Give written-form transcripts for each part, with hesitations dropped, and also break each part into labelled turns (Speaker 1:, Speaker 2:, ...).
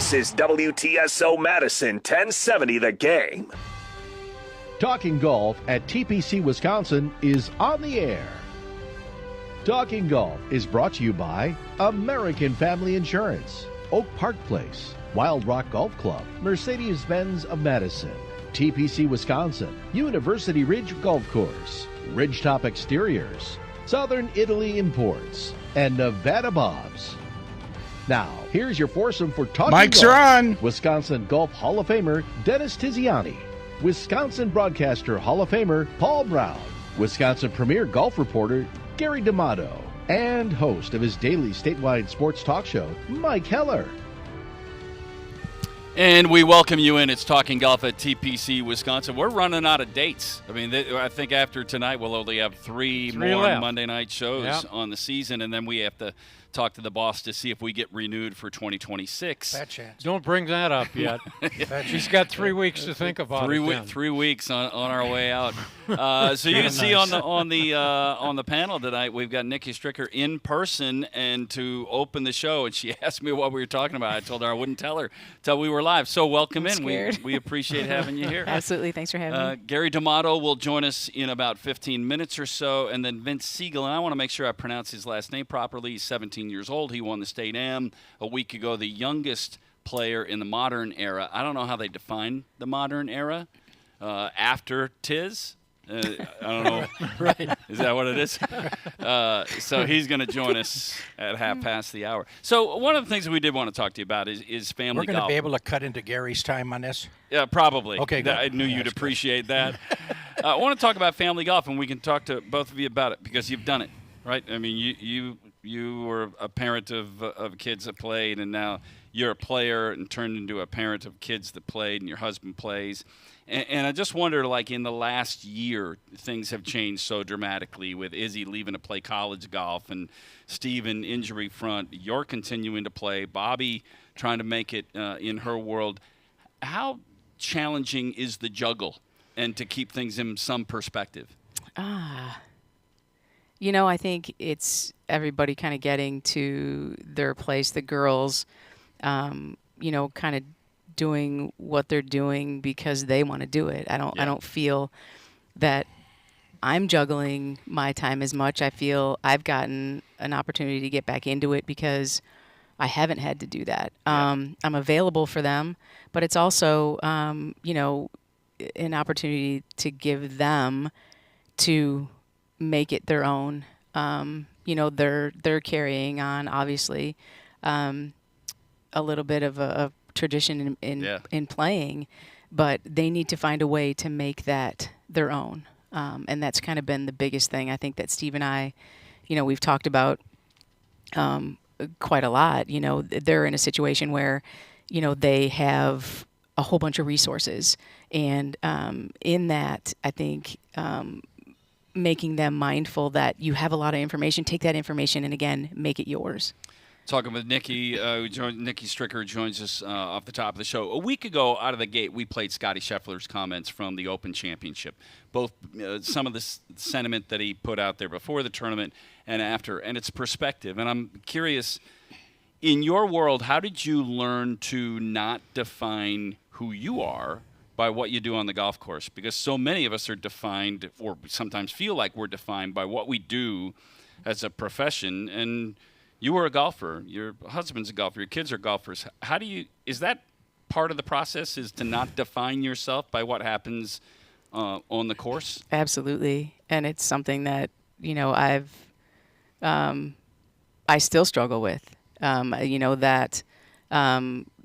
Speaker 1: This is WTSO Madison 1070 The Game.
Speaker 2: Talking Golf at TPC Wisconsin is on the air. Talking Golf is brought to you by American Family Insurance, Oak Park Place, Wild Rock Golf Club, Mercedes-Benz of Madison, TPC Wisconsin, University Ridge Golf Course, Ridgetop Exteriors, Southern Italy Imports, and Nevada Bobs. Now, here's your foursome for Talking
Speaker 3: Mics
Speaker 2: Golf.
Speaker 3: are on.
Speaker 2: Wisconsin Golf Hall of Famer Dennis Tiziani, Wisconsin Broadcaster Hall of Famer Paul Braun, Wisconsin Premier Golf Reporter Gary D'Amato, and host of his daily statewide sports talk show, Mike Heller.
Speaker 4: And we welcome you in. It's Talking Golf at TPC Wisconsin. We're running out of dates. I mean, I think after tonight we'll only have three more
Speaker 5: left.
Speaker 4: Monday night shows on the season, and then we have to talk to the boss to see if we get renewed for 2026.
Speaker 5: Bad chance. Don't bring that up yet. She's got 3 weeks to think about it.
Speaker 4: 3 weeks on our way out. So you can see on the panel tonight we've got Nicki Stricker in person, and to open the show, and she asked me what we were talking about. I told her I wouldn't tell her till we were live. So welcome in. We appreciate having you here.
Speaker 6: Absolutely. Thanks for having me.
Speaker 4: Gary D'Amato will join us in about 15 minutes or so, and then Vince Sigl, and I want to make sure I pronounce his last name properly. He's 17 years old. He won the state am a week ago, the youngest player in the modern era. I don't know how they define the modern era. After Tiz? I don't know.
Speaker 5: Right.
Speaker 4: Is that what it is? So he's going to join us at 1:30. So one of the things that we did want to talk to you about is family golf.
Speaker 5: We're going to be able to cut into Gary's time on this?
Speaker 4: Yeah, probably.
Speaker 5: Okay, good.
Speaker 4: I knew you'd appreciate that. I want to talk about family golf, and we can talk to both of you about it because you've done it, right? I mean, you were a parent of kids that played, and now you're a player and turned into a parent of kids that played, and your husband plays. And I just wonder, like, in the last year, things have changed so dramatically with Izzy leaving to play college golf and Steven injury front. You're continuing to play. Bobby trying to make it in her world. How challenging is the juggle and to keep things in some perspective?
Speaker 6: You know, I think it's everybody kind of getting to their place. The girls, kind of doing what they're doing because they want to do it. I don't feel that I'm juggling my time as much. I feel I've gotten an opportunity to get back into it because I haven't had to do that. I'm available for them, but it's also, an opportunity to give them to make it their own. They're carrying on, obviously, a little bit of a tradition in playing, but they need to find a way to make that their own. And that's kind of been the biggest thing. I think that Steve and I, we've talked about quite a lot. They're in a situation where, they have a whole bunch of resources. And in that, I think making them mindful that you have a lot of information, take that information and, again, make it yours.
Speaker 4: Talking with Nicki, Nicki Stricker joins us off the top of the show. A week ago, out of the gate, we played Scottie Scheffler's comments from the Open Championship, both some of the sentiment that he put out there before the tournament and after, and its perspective. And I'm curious, in your world, how did you learn to not define who you are by what you do on the golf course? Because so many of us are defined, or sometimes feel like we're defined by what we do as a profession, and you were a golfer. Your husband's a golfer. Your kids are golfers. Is that part of the process, is to not define yourself by what happens on the course?
Speaker 6: Absolutely. And it's something that, I still struggle with,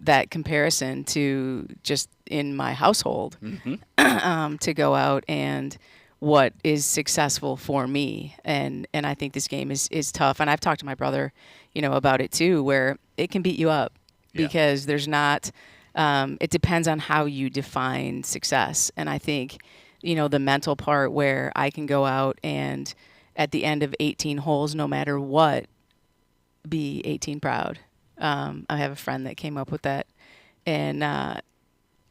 Speaker 6: that comparison to just in my household, to go out and what is successful for me. And I think this game is tough. And I've talked to my brother, about it too, where it can beat you up because there's not, it depends on how you define success. And I think, the mental part where I can go out and at the end of 18 holes, no matter what, be 18 proud. I have a friend that came up with that, and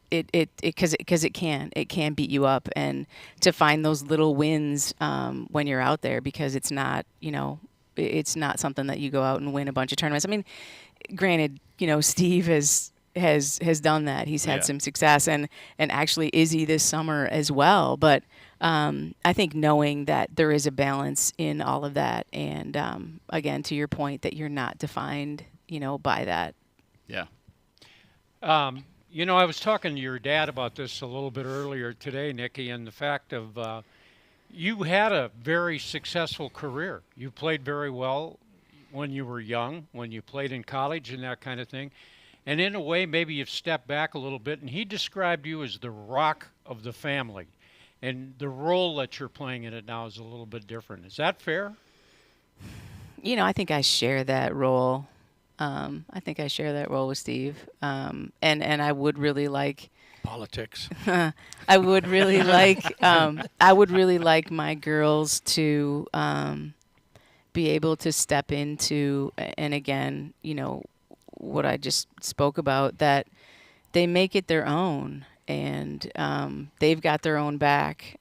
Speaker 6: because it can beat you up, and to find those little wins when you're out there, because it's not it's not something that you go out and win a bunch of tournaments. I mean, granted, Steve has has done that. He's had
Speaker 4: Yeah.
Speaker 6: some success, and actually Izzy this summer as well. But I think knowing that there is a balance in all of that, and again, to your point, that you're not defined, by that.
Speaker 4: Yeah.
Speaker 5: I was talking to your dad about this a little bit earlier today, Nicki, and the fact of you had a very successful career. You played very well when you were young, when you played in college and that kind of thing. And in a way, maybe you've stepped back a little bit, and he described you as the rock of the family. And the role that you're playing in it now is a little bit different. Is that fair?
Speaker 6: I think I share that role. I think I share that role with Steve. And I would really like
Speaker 3: Politics.
Speaker 6: I would really like my girls to be able to step into, and again, what I just spoke about, that they make it their own, and they've got their own back.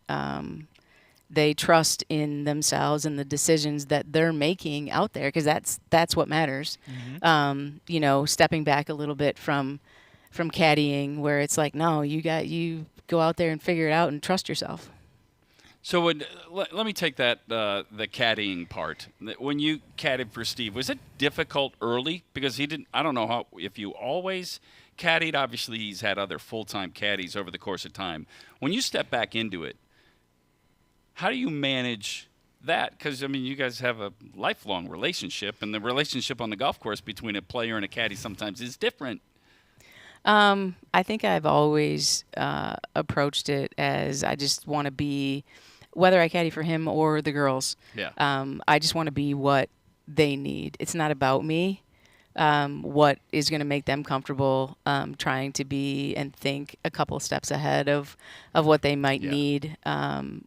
Speaker 6: They trust in themselves and the decisions that they're making out there, because that's what matters. Stepping back a little bit from caddying, where it's like, no, you go out there and figure it out and trust yourself.
Speaker 4: So let me take that the caddying part. When you caddied for Steve, was it difficult early? Because he didn't. I don't know if you always caddied. Obviously, he's had other full-time caddies over the course of time. When you step back into it, how do you manage that? Because you guys have a lifelong relationship, and the relationship on the golf course between a player and a caddy sometimes is different.
Speaker 6: I think I've always approached it as I just want to be, whether I caddy for him or the girls.
Speaker 4: Yeah.
Speaker 6: I just want to be what they need. It's not about me. What is going to make them comfortable, trying to be and think a couple steps ahead of what they might need,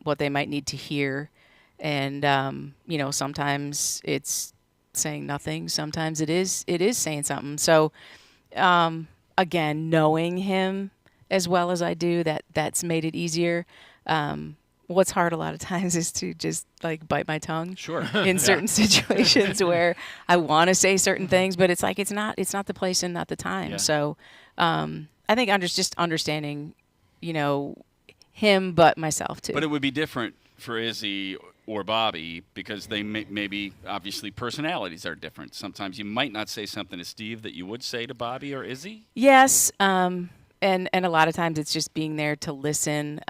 Speaker 6: what they might need to hear. And, sometimes it's saying nothing. Sometimes it is saying something. So, again, knowing him as well as I do, that's made it easier. What's hard a lot of times is to just bite my tongue.
Speaker 4: Sure.
Speaker 6: In certain situations where I want to say certain things, but it's like it's not the place and not the time.
Speaker 4: Yeah.
Speaker 6: So I think just understanding, him, but myself too.
Speaker 4: But it would be different for Izzy or Bobby, because they maybe obviously personalities are different. Sometimes you might not say something to Steve that you would say to Bobby or Izzy.
Speaker 6: Yes. And a lot of times it's just being there to listen.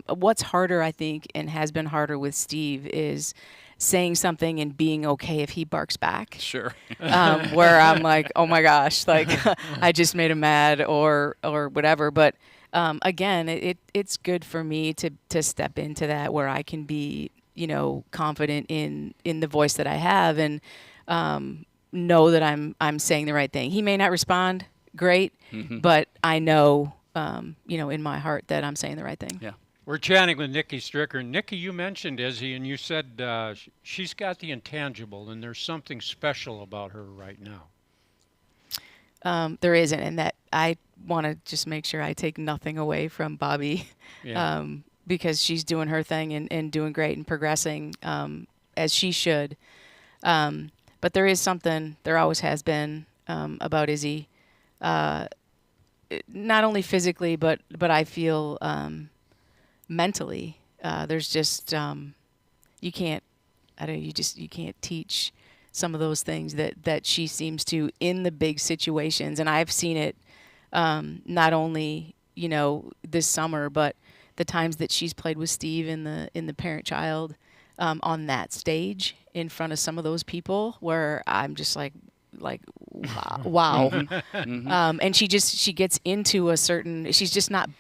Speaker 6: What's harder, I think, and has been harder with Steve, is saying something and being okay if he barks back.
Speaker 4: Sure.
Speaker 6: Where I'm like, oh my gosh, I just made him mad or whatever. But again, it's good for me to step into that, where I can be, confident in the voice that I have, and know that I'm saying the right thing. He may not respond great, but I know, in my heart that I'm saying the right thing.
Speaker 4: Yeah.
Speaker 5: We're chatting with Nicki Stricker. Nicki, you mentioned Izzy, and you said she's got the intangible, and there's something special about her right now.
Speaker 6: There isn't, and that I want to just make sure I take nothing away from Bobby, because she's doing her thing and doing great and progressing as she should. But there is something, there always has been, about Izzy. Not only physically, but I feel mentally. There's just you can't teach some of those things that she seems to in the big situations, and I've seen it not only this summer, but the times that she's played with Steve in the parent-child on that stage in front of some of those people, where I'm just like wow. And she gets into a certain, she's not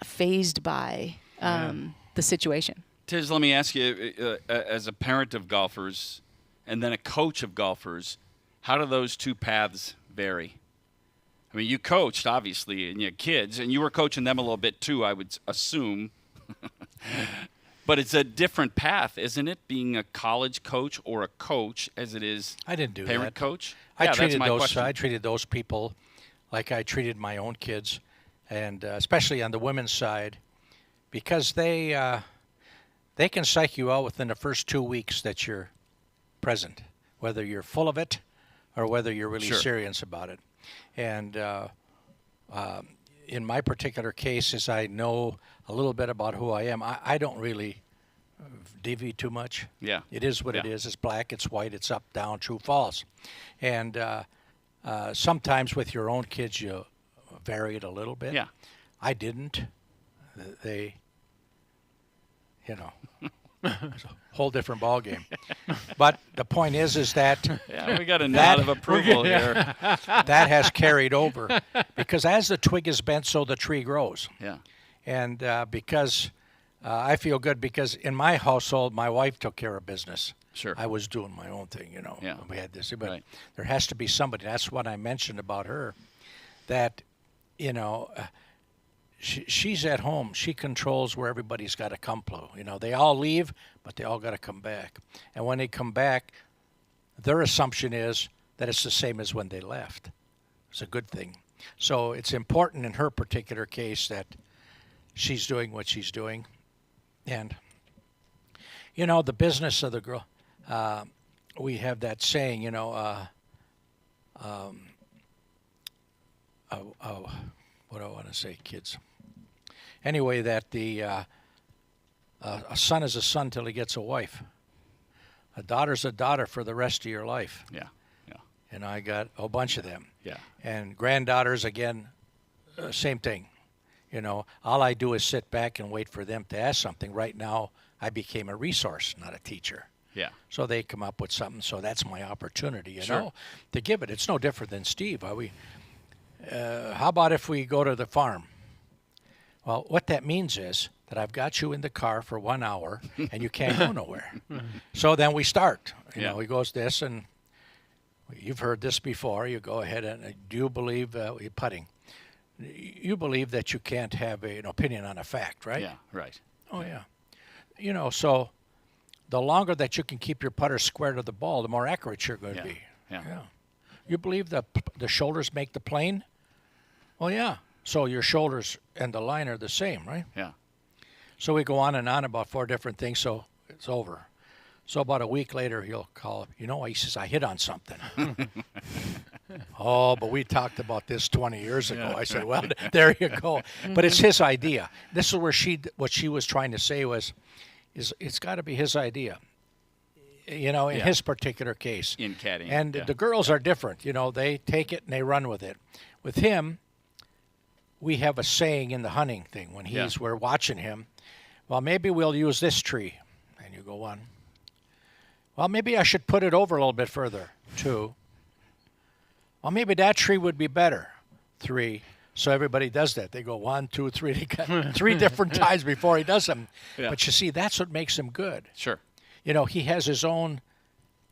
Speaker 6: fazed by the situation.
Speaker 4: Tiz, let me ask you, as a parent of golfers and then a coach of golfers, how do those two paths vary? I mean, you coached, obviously, and you had kids, and you were coaching them a little bit too, I would assume. But it's a different path, isn't it, being a college coach or a coach as it is
Speaker 3: I didn't do
Speaker 4: parent
Speaker 3: that.
Speaker 4: coach?
Speaker 3: I
Speaker 4: Yeah, that's
Speaker 3: treated
Speaker 4: my
Speaker 3: those.
Speaker 4: question.
Speaker 3: I treated those people like I treated my own kids, and especially on the women's side, because they can psych you out within the first 2 weeks that you're present, whether you're full of it or whether you're really
Speaker 4: Sure.
Speaker 3: serious about it. And in my particular case, as I know a little bit about who I am, I don't really divvy too much.
Speaker 4: Yeah.
Speaker 3: It is what it is. It's black, it's white, it's up, down, true, false. And sometimes with your own kids, you vary it a little bit.
Speaker 4: Yeah.
Speaker 3: I didn't. They, it's a whole different ball game. But the point is that
Speaker 4: Yeah, we got a nod of approval here.
Speaker 3: that has carried over, because as the twig is bent, so the tree grows.
Speaker 4: Yeah.
Speaker 3: And because I feel good, because in my household, my wife took care of business.
Speaker 4: Sure.
Speaker 3: I was doing my own thing,
Speaker 4: Yeah.
Speaker 3: We had this, but
Speaker 4: Right.
Speaker 3: there has to be somebody. That's what I mentioned about her, that, she's at home. She controls where everybody's got to come to. They all leave, but they all got to come back. And when they come back, their assumption is that it's the same as when they left. It's a good thing. So it's important in her particular case that she's doing what she's doing. And, the business of the girl, we have that saying, what do I want to say, kids? Anyway, that a son is a son till he gets a wife. A daughter's a daughter for the rest of your life.
Speaker 4: Yeah. Yeah.
Speaker 3: And I got a bunch of them.
Speaker 4: Yeah.
Speaker 3: And granddaughters, again, same thing. All I do is sit back and wait for them to ask something. Right now, I became a resource, not a teacher.
Speaker 4: Yeah.
Speaker 3: So they come up with something. So that's my opportunity,
Speaker 4: Sure.
Speaker 3: to give it. It's no different than Steve. How about if we go to the farm? Well, what that means is that I've got you in the car for 1 hour and you can't go nowhere. So then we start. He goes this, and you've heard this before. You go ahead and do you believe putting? You believe that you can't have an opinion on a fact, right?
Speaker 4: Yeah. Right.
Speaker 3: Oh, yeah. So the longer that you can keep your putter square to the ball, the more accurate you're going to be.
Speaker 4: Yeah.
Speaker 3: You believe that the shoulders make the plane? Well, yeah. So your shoulders and the line are the same, right?
Speaker 4: Yeah.
Speaker 3: So we go on and on about 4 different things, so it's over. So about a week later, he'll call, he says, I hit on something. Oh, but we talked about this 20 years ago. I said, well, there you go. But it's his idea. This is where what she was trying to say is it's got to be his idea, in his particular case.
Speaker 4: In caddying.
Speaker 3: And the girls are different. They take it and they run with it. With him, we have a saying in the hunting thing when we're watching him. Well, maybe we'll use this tree. And you go 1. Well, maybe I should put it over a little bit further. 2. Well, maybe that tree would be better. 3. So everybody does that. They go 1, 2, 3. They got 3 different times before he does them.
Speaker 4: Yeah.
Speaker 3: But you see, that's what makes him good.
Speaker 4: Sure.
Speaker 3: He has his own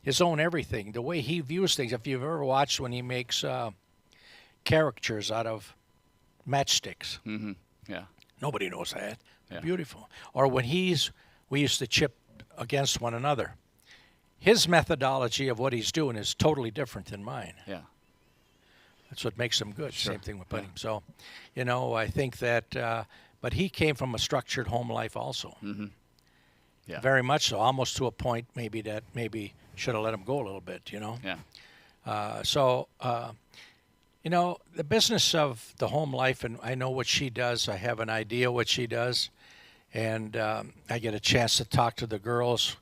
Speaker 3: everything. The way he views things. If you've ever watched when he makes caricatures out of matchsticks.
Speaker 4: Mm-hmm. Yeah.
Speaker 3: Nobody knows that.
Speaker 4: Yeah.
Speaker 3: Beautiful. Or when we used to chip against one another. His methodology of what he's doing is totally different than mine.
Speaker 4: Yeah.
Speaker 3: That's what makes him good.
Speaker 4: Sure.
Speaker 3: Same thing with putting. So, I think that, but he came from a structured home life also.
Speaker 4: Mm-hmm. Yeah.
Speaker 3: Very much so, almost to a point maybe should have let him go a little bit,
Speaker 4: Yeah.
Speaker 3: The business of the home life, and I know what she does. I have an idea what she does. And I get a chance to talk to the girls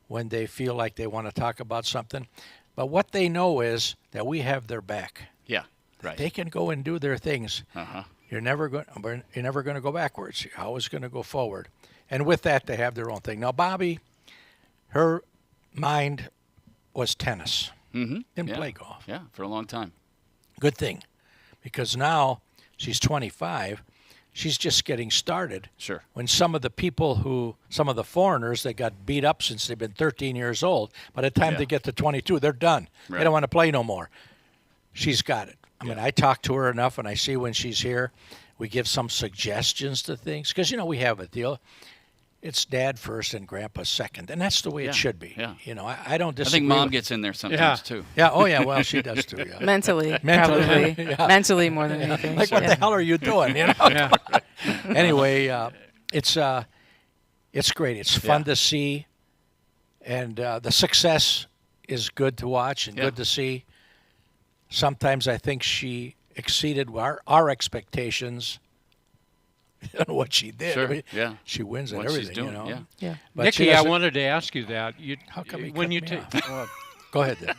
Speaker 3: when they feel like they want to talk about something. But what they know is that we have their back.
Speaker 4: Yeah. Right.
Speaker 3: They can go and do their things.
Speaker 4: Uh-huh.
Speaker 3: You're never going to go backwards. You're always going to go forward. And with that, they have their own thing. Now, Bobby, her mind was tennis.
Speaker 4: Mm-hmm.
Speaker 3: Didn't play golf.
Speaker 4: Yeah, for a long time.
Speaker 3: Good thing, because now she's 25. She's just getting started.
Speaker 4: Sure.
Speaker 3: When some of the foreigners, they got beat up since they've been 13 years old. By the time they get to 22, they're done.
Speaker 4: Right.
Speaker 3: They don't want to play no more. She's got it. I mean, I talk to her enough, and I see when she's here, we give some suggestions to things. Because, we have a deal. It's dad first and grandpa second. And that's the way it should be.
Speaker 4: Yeah.
Speaker 3: I don't
Speaker 4: I
Speaker 3: disagree.
Speaker 4: think Mom gets in there sometimes, too.
Speaker 3: Yeah, oh, yeah, well, she does, too. Yeah.
Speaker 6: Mentally, probably.
Speaker 3: Yeah.
Speaker 6: Mentally more than anything.
Speaker 3: Like, what the hell are you doing? Anyway, it's great. It's fun to see, and the success is good to watch and good to see. Sometimes I think she exceeded our expectations on what she did.
Speaker 4: Sure,
Speaker 3: I mean,
Speaker 4: yeah.
Speaker 3: she wins at
Speaker 4: What she's
Speaker 3: everything,
Speaker 4: doing,
Speaker 3: you know.
Speaker 4: yeah.
Speaker 6: Yeah.
Speaker 3: But she
Speaker 5: Nikki, I
Speaker 3: doesn't-
Speaker 5: wanted to ask you that.
Speaker 3: How come he
Speaker 5: when
Speaker 3: cut
Speaker 5: you
Speaker 3: me
Speaker 5: take
Speaker 3: off? Go ahead then.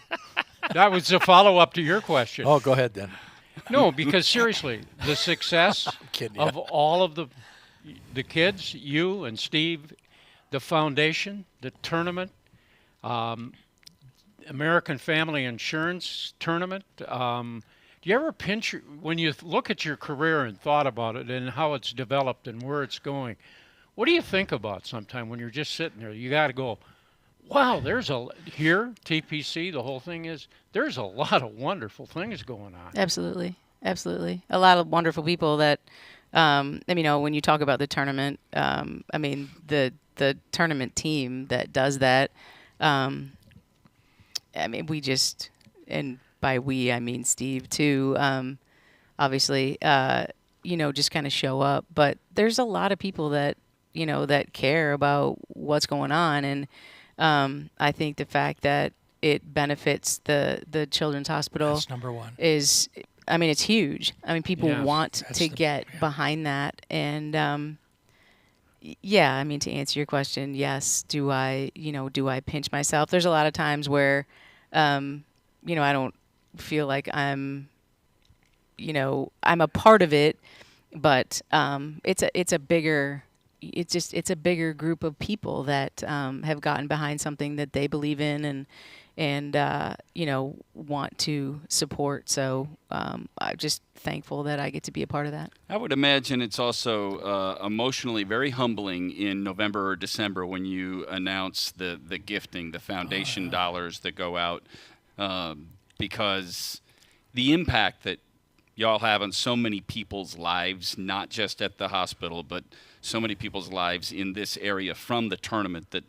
Speaker 5: that was a follow-up to your question.
Speaker 3: Oh, go ahead then.
Speaker 5: No, because seriously, the success
Speaker 3: kidding
Speaker 5: of
Speaker 3: you.
Speaker 5: all of the kids, you and Steve, the foundation, the tournament, American Family Insurance tournament. Do you ever pinch when you look at your career and thought about it and how it's developed and where it's going? What do you think about sometime when you're just sitting there? You got to go, wow, there's TPC, the whole thing is, there's a lot of wonderful things going on.
Speaker 6: Absolutely. Absolutely. A lot of wonderful people that, when you talk about the tournament, the tournament team that does that, we just, and by we, I mean Steve too, obviously, just kind of show up. But there's a lot of people that, that care about what's going on. And I think the fact that it benefits the Children's Hospital
Speaker 3: That's number one.
Speaker 6: is, it's huge. People
Speaker 5: Yes,
Speaker 6: want
Speaker 3: that's
Speaker 6: to get behind that. And, to answer your question, yes. Do I pinch myself? There's a lot of times where, I don't feel like I'm a part of it, but it's a bigger group of people that have gotten behind something that they believe in and want to support. So I'm just thankful that I get to be a part of that.
Speaker 4: I would imagine it's also emotionally very humbling in November or December when you announce the gifting, the foundation dollars that go out, because the impact that y'all have on so many people's lives, not just at the hospital, but so many people's lives in this area from the tournament that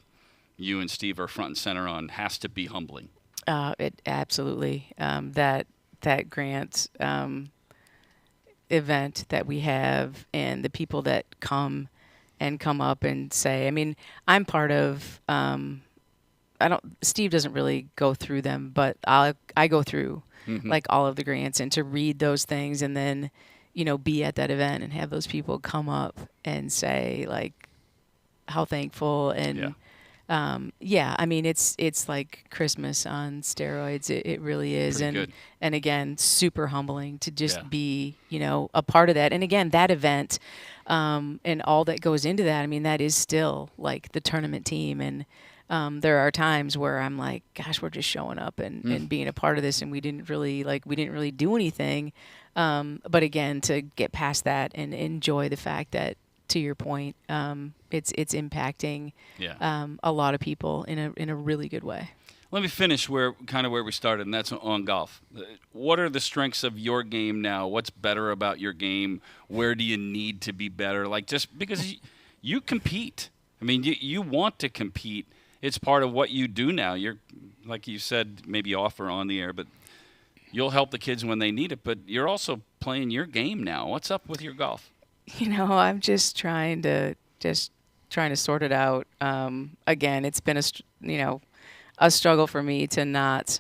Speaker 4: you and Steve are front and center on, has to be humbling.
Speaker 6: It absolutely. That grant event that we have and the people that come up and say, I'm part of, Steve doesn't really go through them, but I go through like all of the grants, and to read those things and then, be at that event and have those people come up and say like how thankful and it's like Christmas on steroids. It really is.
Speaker 4: Pretty good.
Speaker 6: And again, super humbling to just be, a part of that. And again, that event, and all that goes into that, that is still like the tournament team. And there are times where I'm like, gosh, we're just showing up and being a part of this, and we didn't really do anything. But again, to get past that and enjoy the fact that, to your point, it's impacting a lot of people in a really good way.
Speaker 4: Let me finish where we started, and that's on golf. What are the strengths of your game now? What's better about your game? Where do you need to be better? Like, just because you compete. You want to compete. It's part of what you do now. You're, like you said, maybe off or on the air, but you'll help the kids when they need it. But you're also playing your game now. What's up with your golf?
Speaker 6: I'm just trying to sort it out. Again, it's been a struggle for me to not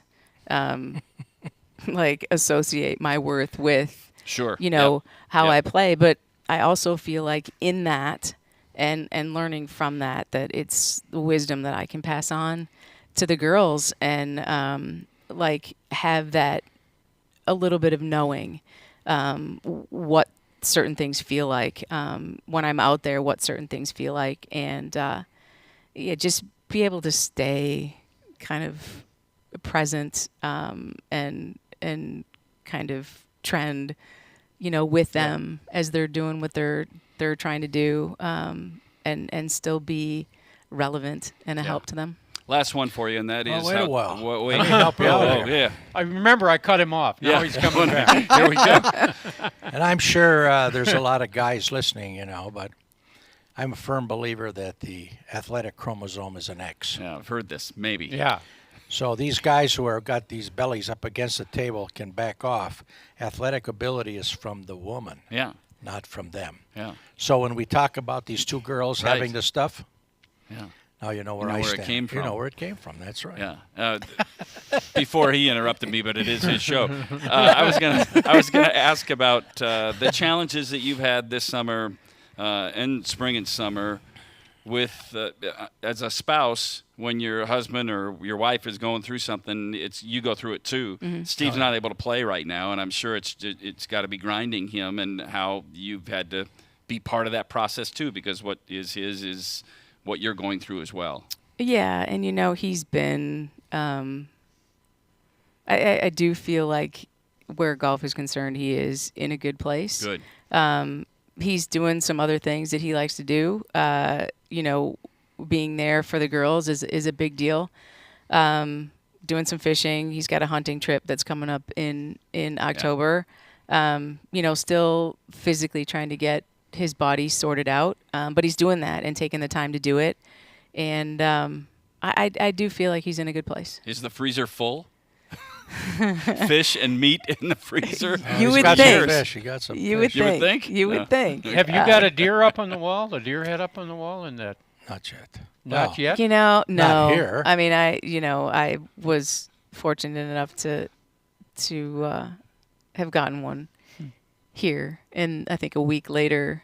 Speaker 6: associate my worth with how I play. But I also feel like in that and learning from that it's the wisdom that I can pass on to the girls and have that a little bit of knowing what certain things feel like when I'm out there, what certain things feel like, and just be able to stay kind of present and kind of trend, with them as they're doing what they're trying to do, and still be relevant and a help to them.
Speaker 4: Last one for you, and that is...
Speaker 3: wait a while.
Speaker 4: Wait.
Speaker 3: Let me help you out here.
Speaker 4: Yeah.
Speaker 5: I remember I cut him off. Now he's coming back.
Speaker 4: Here we go.
Speaker 3: And I'm sure there's a lot of guys listening, but I'm a firm believer that the athletic chromosome is an X.
Speaker 4: Yeah, I've heard this. Maybe.
Speaker 5: Yeah.
Speaker 3: So these guys who are got these bellies up against the table can back off. Athletic ability is from the woman,
Speaker 4: not
Speaker 3: from them.
Speaker 4: Yeah.
Speaker 3: So when we talk about these two girls
Speaker 4: Right.
Speaker 3: having the stuff, Now you know where I
Speaker 4: where
Speaker 3: stand.
Speaker 4: it came from.
Speaker 3: You know where it came from. That's right.
Speaker 4: Yeah. Before he interrupted me, but it is his show. I was gonna ask about the challenges that you've had this summer, and spring and summer, with as a spouse. When your husband or your wife is going through something, you go through it too.
Speaker 6: Mm-hmm.
Speaker 4: Steve's not able to play right now, and I'm sure it's got to be grinding him, and how you've had to be part of that process too, because what is his is what you're going through as well.
Speaker 6: Yeah, and he's been. I do feel like where golf is concerned, he is in a good place.
Speaker 4: Good.
Speaker 6: He's doing some other things that he likes to do. Being there for the girls is a big deal. Doing some fishing. He's got a hunting trip that's coming up in October. Still physically trying to get his body sorted out, but he's doing that and taking the time to do it. And I do feel like he's in a good place.
Speaker 4: Is the freezer full? Fish and meat in the freezer?
Speaker 6: You would
Speaker 3: got
Speaker 6: think.
Speaker 3: Some fish. He got some
Speaker 6: You
Speaker 3: fish.
Speaker 6: would
Speaker 4: would
Speaker 6: think.
Speaker 4: think?
Speaker 6: You would think.
Speaker 5: Have you got a deer up on the wall? A deer head up on the wall in that?
Speaker 3: Not yet.
Speaker 5: Not yet.
Speaker 6: No.
Speaker 3: Not here.
Speaker 6: I mean, I was fortunate enough to have gotten one here, and I think a week later,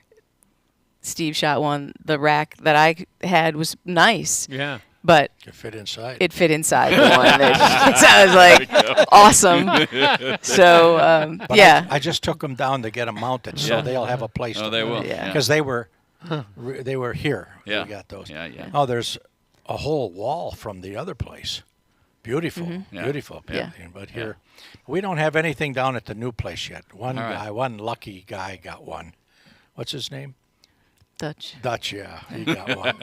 Speaker 6: Steve shot one. The rack that I had was nice.
Speaker 5: Yeah.
Speaker 6: But
Speaker 3: It fit inside.
Speaker 6: it fit inside the one. So I was like, awesome. So,
Speaker 3: But
Speaker 6: yeah.
Speaker 3: I just took them down to get them mounted, so they'll have a place.
Speaker 4: Oh,
Speaker 3: to
Speaker 4: they
Speaker 3: put
Speaker 4: will.
Speaker 3: them.
Speaker 6: Yeah.
Speaker 3: Because they were here.
Speaker 4: Yeah.
Speaker 3: We got those.
Speaker 4: Yeah, yeah.
Speaker 3: Oh, there's a whole wall from the other place. Beautiful,
Speaker 4: Yeah.
Speaker 3: beautiful.
Speaker 6: Yeah.
Speaker 3: But here, we don't have anything down at the new place yet. One
Speaker 4: All right.
Speaker 3: guy, one lucky guy got one. What's his name?
Speaker 6: Dutch.
Speaker 3: Yeah, he got one.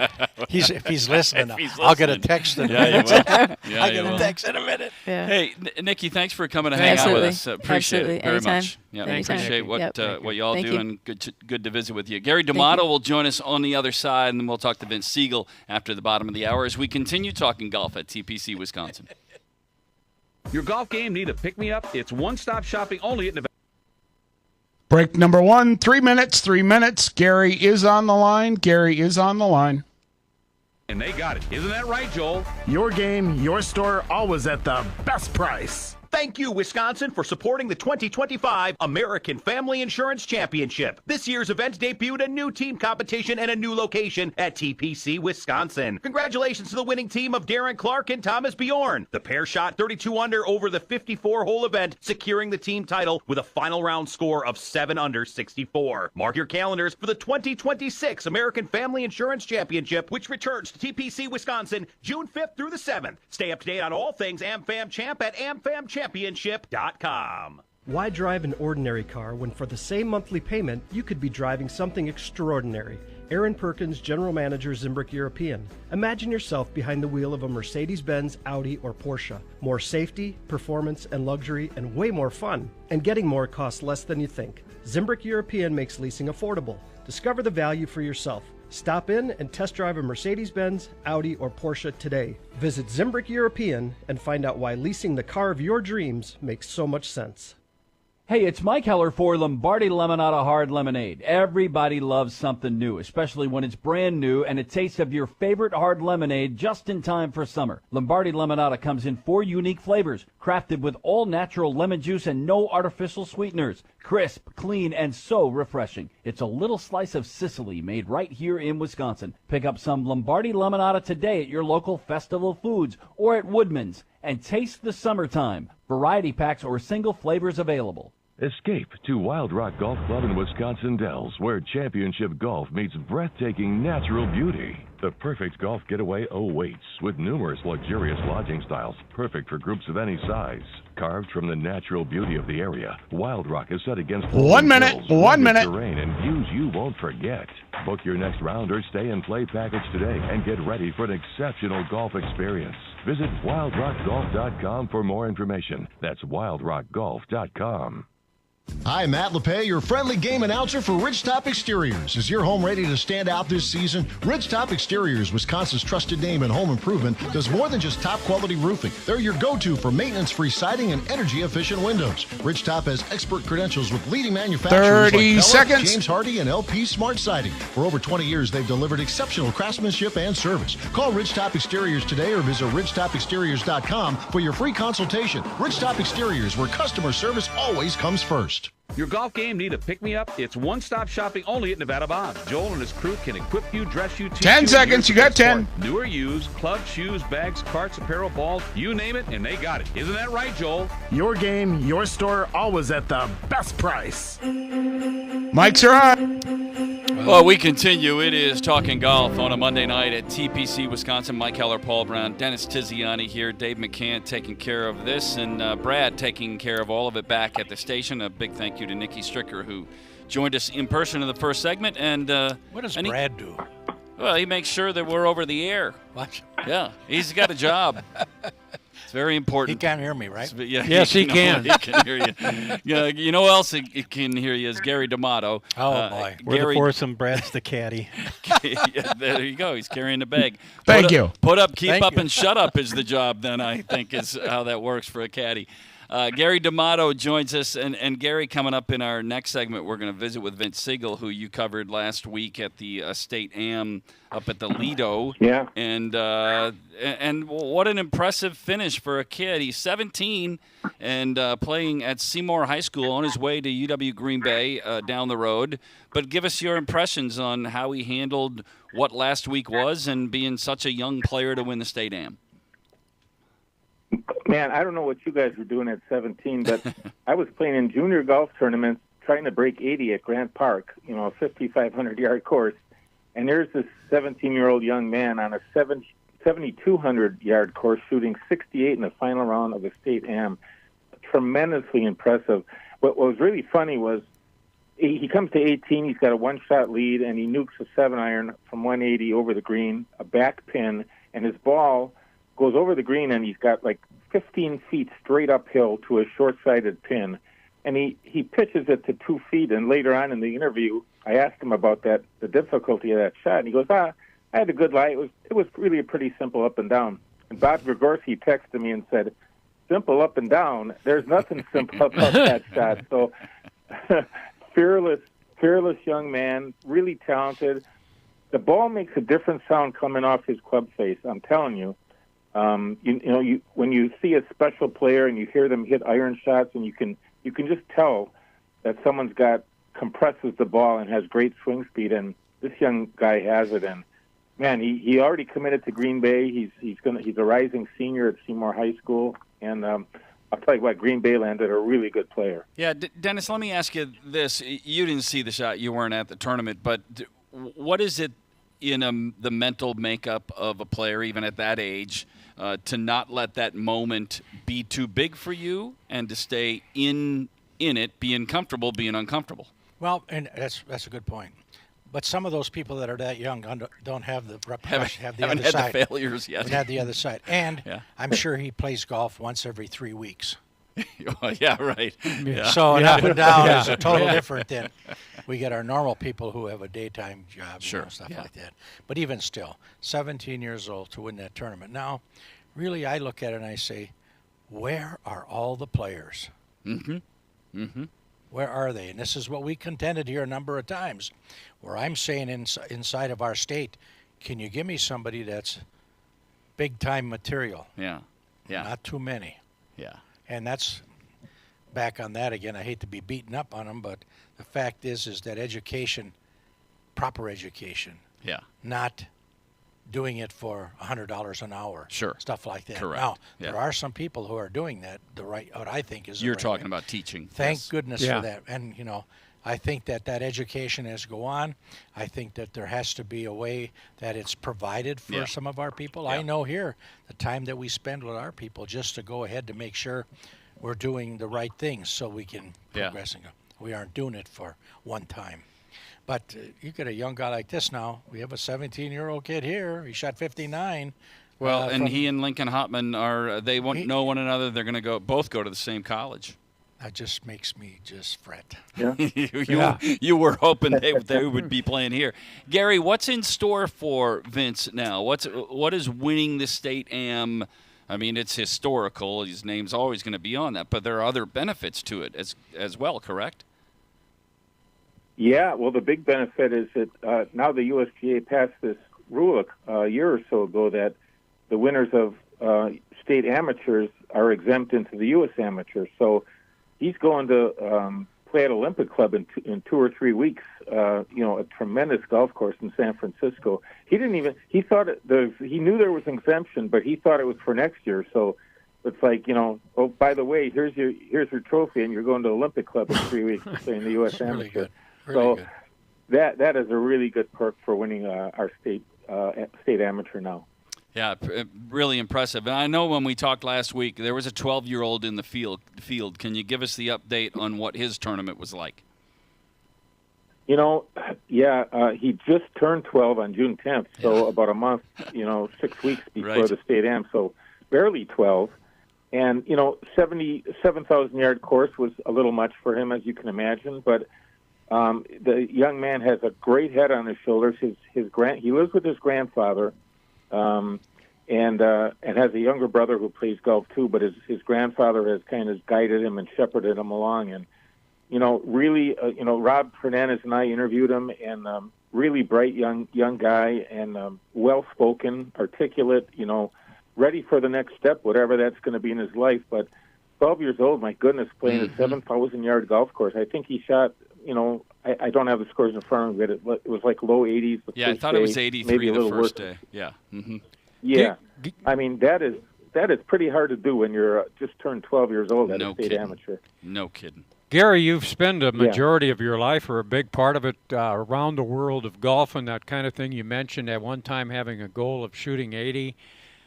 Speaker 3: If he's listening,
Speaker 4: If he's
Speaker 3: I'll get a
Speaker 4: listening.
Speaker 3: text in a
Speaker 4: Yeah, you
Speaker 3: minute.
Speaker 4: will. Yeah,
Speaker 3: I'll
Speaker 4: you
Speaker 3: get
Speaker 4: will.
Speaker 3: a text in a minute.
Speaker 6: Yeah.
Speaker 4: Hey, Nikki, thanks for coming to hang out with
Speaker 6: Absolutely.
Speaker 4: us. Appreciate
Speaker 6: Absolutely.
Speaker 4: it very
Speaker 6: Anytime.
Speaker 4: much. Yeah,
Speaker 6: Anytime.
Speaker 4: appreciate what
Speaker 6: Yep.
Speaker 4: what y'all
Speaker 6: Thank
Speaker 4: do,
Speaker 6: you.
Speaker 4: and good to visit with you. Gary D'Amato will join us on the other side, and then we'll talk to Vince Sigl after the bottom of the hour as we continue talking golf at TPC Wisconsin.
Speaker 7: Your golf game need a pick-me-up? It's one-stop shopping only at Nevada.
Speaker 8: Break number 1, 3 minutes, 3 minutes. Gary is on the line.
Speaker 7: And they got it. Isn't that right, Joel?
Speaker 9: Your game, your store, always at the best price.
Speaker 1: Thank you, Wisconsin, for supporting the 2025 American Family Insurance Championship. This year's event debuted a new team competition and a new location at TPC, Wisconsin. Congratulations to the winning team of Darren Clark and Thomas Bjorn. The pair shot 32 under over the 54-hole event, securing the team title with a final round score of 7 under 64. Mark your calendars for the 2026 American Family Insurance Championship, which returns to TPC, Wisconsin, June 5th through the 7th. Stay up to date on all things AmFam Champ at AmFamChampionship.com.
Speaker 10: Why drive an ordinary car when for the same monthly payment, you could be driving something extraordinary? Aaron Perkins, General Manager, Zimbrick European. Imagine yourself behind the wheel of a Mercedes-Benz, Audi, or Porsche. More safety, performance, and luxury, and way more fun. And getting more costs less than you think. Zimbrick European makes leasing affordable. Discover the value for yourself. Stop in and test drive a Mercedes-Benz, Audi, or Porsche today. Visit Zimbrick European and find out why leasing the car of your dreams makes so much sense.
Speaker 11: Hey, it's Mike Heller for Lombardi Lemonada Hard Lemonade. Everybody loves something new, especially when it's brand new and a taste of your favorite hard lemonade just in time for summer. Lombardi Lemonada comes in 4 unique flavors, crafted with all-natural lemon juice and no artificial sweeteners. Crisp, clean, and so refreshing. It's a little slice of Sicily made right here in Wisconsin. Pick up some Lombardi Lemonada today at your local Festival Foods or at Woodman's and taste the summertime. Variety packs or single flavors available.
Speaker 12: Escape to Wild Rock Golf Club in Wisconsin Dells, where championship golf meets breathtaking natural beauty. The perfect golf getaway awaits, with numerous luxurious lodging styles, perfect for groups of any size. Carved from the natural beauty of the area, Wild Rock is set against
Speaker 8: 1 minute,
Speaker 12: hills,
Speaker 8: 1
Speaker 12: rugged
Speaker 8: minute.
Speaker 12: terrain and views you won't forget. Book your next round or stay and play package today and get ready for an exceptional golf experience. Visit wildrockgolf.com for more information. That's wildrockgolf.com.
Speaker 13: Hi, Matt LePay, your friendly game announcer for Ridgetop Exteriors. Is your home ready to stand out this season? Ridgetop Exteriors, Wisconsin's trusted name in home improvement, does more than just top-quality roofing. They're your go-to for maintenance-free siding and energy-efficient windows. Ridgetop has expert credentials with leading manufacturers
Speaker 8: 30
Speaker 13: like Pella,
Speaker 8: seconds.
Speaker 13: James Hardie, and LP Smart Siding. For over 20 years, they've delivered exceptional craftsmanship and service. Call Ridgetop Exteriors today or visit ridgetopexteriors.com for your free consultation. Ridgetop Exteriors, where customer service always comes first.
Speaker 7: Your golf game need a pick-me-up? It's one-stop shopping only at Nevada Bonds. Joel and his crew can equip you, dress you, teach
Speaker 8: 10
Speaker 7: you.
Speaker 8: seconds. You got 10.
Speaker 7: New or used, clubs, shoes, bags, carts, apparel, balls, you name it, and they got it. Isn't that right, Joel?
Speaker 9: Your game, your store, always at the best price.
Speaker 8: Mics are on.
Speaker 4: Well, we continue. It is Talking Golf on a Monday night at TPC, Wisconsin. Mike Heller, Paul Braun, Dennis Tiziani here, Dave McCann taking care of this, and Brad taking care of all of it back at the station. A big thank you to Nicki Stricker, who joined us in person in the first segment. And
Speaker 3: what does Brad do?
Speaker 4: Well, he makes sure that we're over the air.
Speaker 3: What?
Speaker 4: Yeah, he's got a job. It's very important.
Speaker 3: He can't hear me, right?
Speaker 4: Yeah,
Speaker 5: yes, he can.
Speaker 4: He can hear you. Yeah, you know who else he can hear you is Gary D'Amato.
Speaker 3: Oh, boy.
Speaker 14: We're the foursome, Brad's the caddy.
Speaker 4: Yeah, there you go. He's carrying the bag.
Speaker 8: Thank you.
Speaker 4: Put up, keep
Speaker 3: Thank
Speaker 4: up,
Speaker 3: you.
Speaker 4: and shut up is the job, then, I think, is how that works for a caddy. Gary D'Amato joins us, and Gary, coming up in our next segment, we're going to visit with Vince Sigl, who you covered last week at the State Am up at the Lido.
Speaker 15: Yeah.
Speaker 4: And what an impressive finish for a kid. He's 17 and playing at Seymour High School on his way to UW Green Bay down the road. But give us your impressions on how he handled what last week was and being such a young player to win the State Am.
Speaker 15: Man, I don't know what you guys were doing at 17, but I was playing in junior golf tournaments trying to break 80 at Grant Park, a 5,500-yard course. And there's this 17-year-old young man on a 7,200-yard course shooting 68 in the final round of the State Am. Tremendously impressive. What was really funny was he comes to 18, he's got a one-shot lead, and he nukes a 7-iron from 180 over the green, a back pin, and his ball goes over the green, and he's got like 15 feet straight uphill to a short-sided pin. And he pitches it to 2 feet, and later on in the interview, I asked him about that, the difficulty of that shot, and he goes, I had a good lie. It was really a pretty simple up and down. And Bob Gregorski texted me and said, simple up and down? There's nothing simple about that shot. So fearless young man, really talented. The ball makes a different sound coming off his club face, I'm telling you. When you see a special player and you hear them hit iron shots, and you can just tell that someone's compresses the ball and has great swing speed, and this young guy has it. And man, he already committed to Green Bay. He's a rising senior at Seymour High School, and I'll tell you what, Green Bay landed a really good player.
Speaker 4: Yeah, Dennis, let me ask you this: you didn't see the shot, you weren't at the tournament, but what is it in the mental makeup of a player, even at that age, to not let that moment be too big for you and to stay in it, being comfortable, being uncomfortable?
Speaker 3: Well, and that's a good point. But some of those people that are that young don't have the repercussion, have the other side.
Speaker 4: Haven't had the failures yet.
Speaker 3: Haven't had the other side. And
Speaker 4: yeah.
Speaker 3: I'm sure he plays golf once every 3 weeks.
Speaker 4: Yeah, right. Yeah.
Speaker 3: So an up and down is a total different than we get our normal people who have a daytime job,
Speaker 4: sure,
Speaker 3: stuff like that. But even still, 17 years old to win that tournament. Now, really, I look at it and I say, where are all the players?
Speaker 4: Mm-hmm. Mm-hmm.
Speaker 3: Where are they? And this is what we contended here a number of times, where I'm saying inside of our state, can you give me somebody that's big-time material?
Speaker 4: Yeah.
Speaker 3: Not too many.
Speaker 4: Yeah.
Speaker 3: And that's back on that again. I hate to be beaten up on them, but the fact is that education, proper education, not doing it for $100 an hour, stuff like that.
Speaker 4: Correct.
Speaker 3: Now, there are some people who are doing that what I think is the
Speaker 4: You're
Speaker 3: right
Speaker 4: talking
Speaker 3: way.
Speaker 4: about teaching.
Speaker 3: Thank goodness for that. And, I think that education has to go on. I think that there has to be a way that it's provided for some of our people. I know here the time that we spend with our people just to go ahead to make sure we're doing the right things so we can progress and go. We aren't doing it for one time. But you get a young guy like this now. We have a 17-year-old kid here. He shot 59.
Speaker 4: Well, and he and Lincoln Hopman they won't know one another. They're going to both go to the same college.
Speaker 3: That just makes me just fret.
Speaker 15: Yeah.
Speaker 4: You were hoping they would be playing here. Gary, what's in store for Vince now? What is winning the state am? I mean, it's historical. His name's always going to be on that, but there are other benefits to it as well, correct?
Speaker 15: Yeah, well, the big benefit is that now the USGA passed this rule a year or so ago that the winners of state amateurs are exempt into the U.S. amateurs. So he's going to play at Olympic Club in 2 or 3 weeks. A tremendous golf course in San Francisco. He knew there was an exemption, but he thought it was for next year. So it's like, oh, by the way, here's your trophy, and you're going to Olympic Club in 3 weeks to play in the U.S. amateur.
Speaker 3: Really good.
Speaker 15: That is a really good perk for winning our state amateur now.
Speaker 4: Yeah, really impressive. And I know when we talked last week, there was a 12-year-old in the field. Can you give us the update on what his tournament was like?
Speaker 15: He just turned 12 on June 10th, so about a month, 6 weeks before the state am, so barely 12. And, 77,000-yard course was a little much for him, as you can imagine, but the young man has a great head on his shoulders. He lives with his grandfather, and has a younger brother who plays golf too. But his grandfather has kind of guided him and shepherded him along. And really, Rob Fernandez and I interviewed him, and really bright young guy, and well spoken, articulate. Ready for the next step, whatever that's going to be in his life. But 12 years old, my goodness, playing a 7,000-yard golf course. I think he shot. I don't have the scores in front of me, but it was like low 80s.
Speaker 4: I thought it was 83 the first day. Yeah. Mm-hmm.
Speaker 15: Yeah. I mean, that is pretty hard to do when you're just turned 12 years old at a state amateur.
Speaker 4: No kidding.
Speaker 5: Gary, you've spent a majority of your life, or a big part of it, around the world of golf and that kind of thing. You mentioned at one time having a goal of shooting 80.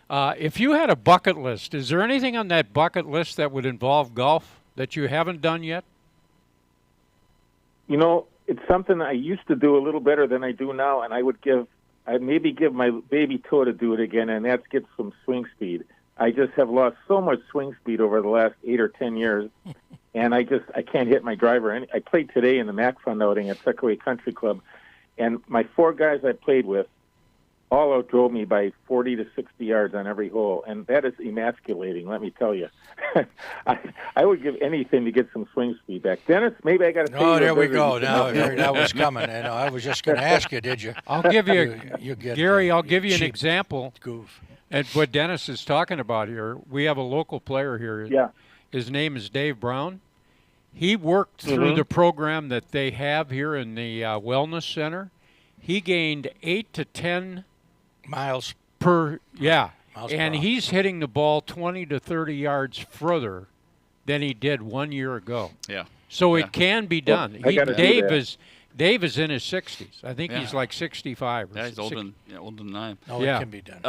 Speaker 5: If you had a bucket list, is there anything on that bucket list that would involve golf that you haven't done yet?
Speaker 15: It's something I used to do a little better than I do now, and I'd maybe give my baby toe to do it again, and that's get some swing speed. I just have lost so much swing speed over the last 8 or 10 years, and I can't hit my driver. I played today in the Mac Fund outing at Suckaway Country Club, and my 4 guys I played with all outdrove me by 40 to 60 yards on every hole, and that is emasculating, let me tell you. I would give anything to get some swing speed back. Dennis, maybe I got to.
Speaker 3: Oh, there we go. Now that was coming. I was just going to ask you, did you?
Speaker 5: I'll give you, Gary. I'll give you an example.
Speaker 3: Goof.
Speaker 5: And what Dennis is talking about here. We have a local player here.
Speaker 15: Yeah.
Speaker 5: His name is Dave Braun. He worked through the program that they have here in the Wellness Center. He gained 8 to 10
Speaker 3: miles
Speaker 5: per
Speaker 3: miles
Speaker 5: and
Speaker 3: per
Speaker 5: he's hitting the ball 20 to 30 yards further than he did 1 year ago.
Speaker 4: Yeah.
Speaker 5: So it can be done.
Speaker 15: Well,
Speaker 5: Dave is in his 60s. I think he's like 65 or
Speaker 4: he's older than I am.
Speaker 3: Oh, it can be done.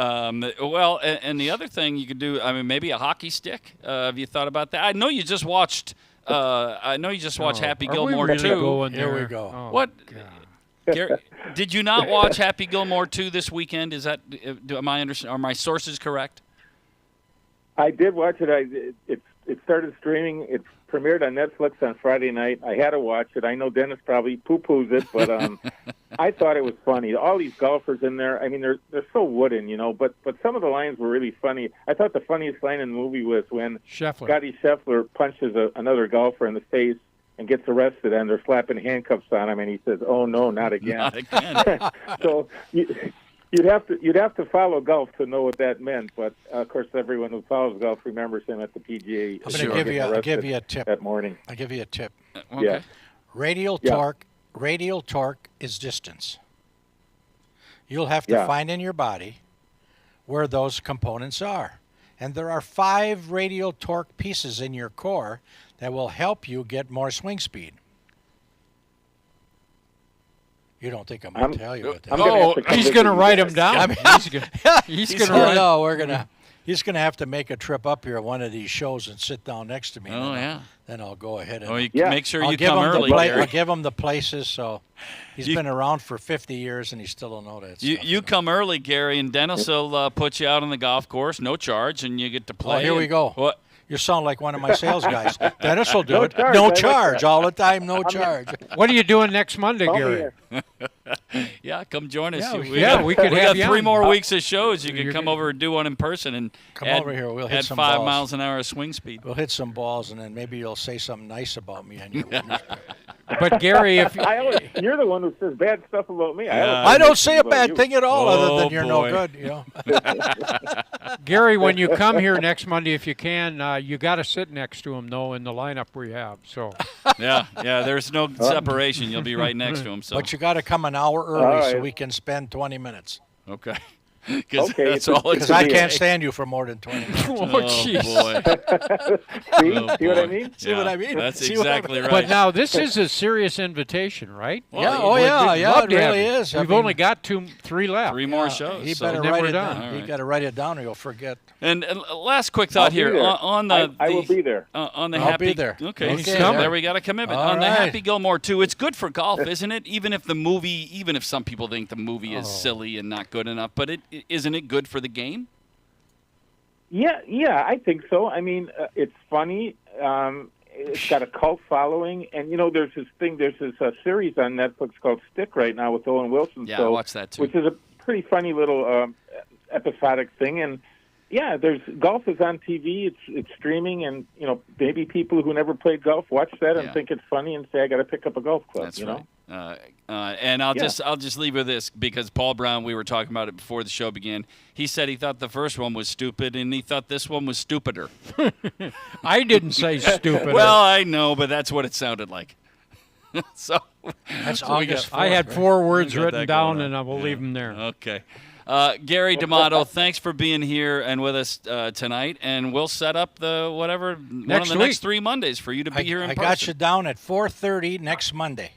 Speaker 4: Well, and the other thing you could do, maybe a hockey stick. Have you thought about that? I know you just watched Happy Gilmore 2.
Speaker 3: Here we go.
Speaker 5: Oh,
Speaker 4: what? Gary, did you not watch Happy Gilmore 2 this weekend? Is that are my sources correct?
Speaker 15: I did watch it. It started streaming. It premiered on Netflix on Friday night. I had to watch it. I know Dennis probably poo-poos it, but I thought it was funny. All these golfers in there, they're so wooden, but some of the lines were really funny. I thought the funniest line in the movie was when Scotty Scheffler punches another golfer in the face and gets arrested, and they're slapping handcuffs on him, and he says, "Oh no, not again."
Speaker 4: Not again.
Speaker 15: So you'd have to follow golf to know what that meant. But of course, everyone who follows golf remembers him at the PGA.
Speaker 3: I'm going to give you a tip
Speaker 15: that morning.
Speaker 3: I'll give you a tip.
Speaker 4: Okay.
Speaker 15: Yeah.
Speaker 3: Radial torque is distance. You'll have to find in your body where those components are. And there are 5 radial torque pieces in your core that will help you get more swing speed. You don't think I'm going to tell you what that is?
Speaker 5: He's going to write them down. He's going to write.
Speaker 3: No, he's going to have to make a trip up here at one of these shows and sit down next to me. Then I'll go ahead and
Speaker 4: make sure you come early.
Speaker 3: I'll give him the places. So he's been around for 50 years and he still don't know that stuff.
Speaker 4: You come early, Gary, and Dennis will put you out on the golf course, no charge, and you get to play.
Speaker 3: Oh, here we go.
Speaker 4: What?
Speaker 3: You sound like one of my sales guys. Dennis will do
Speaker 15: No
Speaker 3: it.
Speaker 15: charge,
Speaker 3: No
Speaker 15: I like
Speaker 3: charge.
Speaker 15: that.
Speaker 3: All the time, no charge.
Speaker 5: What are you doing next Monday,
Speaker 15: Call me
Speaker 5: Gary?
Speaker 4: Yeah, come join us.
Speaker 5: Yeah, we could
Speaker 4: we
Speaker 5: have
Speaker 4: got
Speaker 5: you
Speaker 4: 3
Speaker 5: on.
Speaker 4: more weeks of shows. You can come over and do one in person and
Speaker 3: Come
Speaker 4: add,
Speaker 3: over here. We'll hit
Speaker 4: add
Speaker 3: some
Speaker 4: 5
Speaker 3: balls.
Speaker 4: miles an hour of swing speed.
Speaker 3: We'll hit some balls, and then maybe you'll say something nice about me. And
Speaker 5: But Gary, if
Speaker 15: you're the one who says bad stuff about me.
Speaker 3: I don't say a
Speaker 15: about
Speaker 3: bad
Speaker 15: you.
Speaker 3: thing at all, other
Speaker 4: Oh,
Speaker 3: than you're
Speaker 4: boy.
Speaker 3: no good. You know.
Speaker 5: Gary, when you come here next Monday, if you can, you got to sit next to him though in the lineup we have. So
Speaker 4: Yeah, there's no separation. You'll be right next to him. So
Speaker 3: But you got to come an hour early
Speaker 15: All
Speaker 3: so
Speaker 15: right.
Speaker 3: we can spend 20 minutes.
Speaker 4: Okay. Because
Speaker 15: Okay,
Speaker 4: that's all it's
Speaker 3: Because I
Speaker 15: be
Speaker 3: can't
Speaker 15: a-
Speaker 3: stand you for more than 20 minutes.
Speaker 5: oh,
Speaker 4: Oh,
Speaker 5: jeez.
Speaker 4: boy.
Speaker 15: See
Speaker 4: Oh,
Speaker 15: what I
Speaker 4: boy.
Speaker 15: mean?
Speaker 3: See what I mean?
Speaker 4: That's
Speaker 3: See what I
Speaker 4: exactly
Speaker 3: mean?
Speaker 4: right.
Speaker 5: But now this is a serious invitation, right?
Speaker 4: Well,
Speaker 3: Yeah,
Speaker 4: you
Speaker 3: oh
Speaker 4: would-
Speaker 3: yeah,
Speaker 5: We'd
Speaker 3: yeah,
Speaker 5: love
Speaker 3: it
Speaker 5: to have
Speaker 3: really
Speaker 5: you.
Speaker 3: is. I
Speaker 5: We've
Speaker 3: mean,
Speaker 5: only got 3 left.
Speaker 4: 3 more shows.
Speaker 3: He
Speaker 4: so-
Speaker 3: better
Speaker 5: then
Speaker 3: write
Speaker 5: we're
Speaker 3: it
Speaker 5: done.
Speaker 3: down.
Speaker 4: All
Speaker 3: He
Speaker 4: right.
Speaker 3: got to write it down, or you'll forget.
Speaker 4: And last quick thought
Speaker 15: I'll be
Speaker 4: here
Speaker 15: there.
Speaker 4: on the
Speaker 15: I will be there.
Speaker 4: on the
Speaker 3: I'll
Speaker 4: happy.
Speaker 3: be there.
Speaker 4: Okay,
Speaker 3: Okay,
Speaker 4: so
Speaker 3: there.
Speaker 4: there we got a commitment
Speaker 3: All
Speaker 4: on the
Speaker 3: right.
Speaker 4: Happy Gilmore too. It's good for golf, isn't it? Even if the movie, even if some people think the movie is silly and not good enough, but isn't it good for the game?
Speaker 15: Yeah, I think so. I mean, it's funny. It's got a cult following, and there's this series on Netflix called Stick right now with Owen Wilson.
Speaker 4: Yeah, I watched that too.
Speaker 15: Which is a pretty funny little episodic thing, and yeah, golf is on TV. It's streaming, and maybe people who never played golf watch that and think it's funny and say, I got to pick up a golf club.
Speaker 4: That's right. And I'll just leave with this, because Paul Braun, we were talking about it before the show began. He said he thought the first one was stupid, and he thought this one was stupider.
Speaker 5: I didn't say stupid.
Speaker 4: Well, I know, but that's what it sounded like. So
Speaker 3: That's
Speaker 4: so we
Speaker 3: August
Speaker 4: got-
Speaker 5: I had
Speaker 3: right?
Speaker 5: 4 words
Speaker 4: We got
Speaker 5: written
Speaker 4: that
Speaker 5: down,
Speaker 4: going on.
Speaker 5: and I will leave them there.
Speaker 4: Okay. Gary D'Amato, thanks for being here and with us tonight, and we'll set up one of the next
Speaker 5: week.
Speaker 4: 3 Mondays for you to be here in
Speaker 3: I
Speaker 4: person.
Speaker 3: got you down at 4:30 next Monday.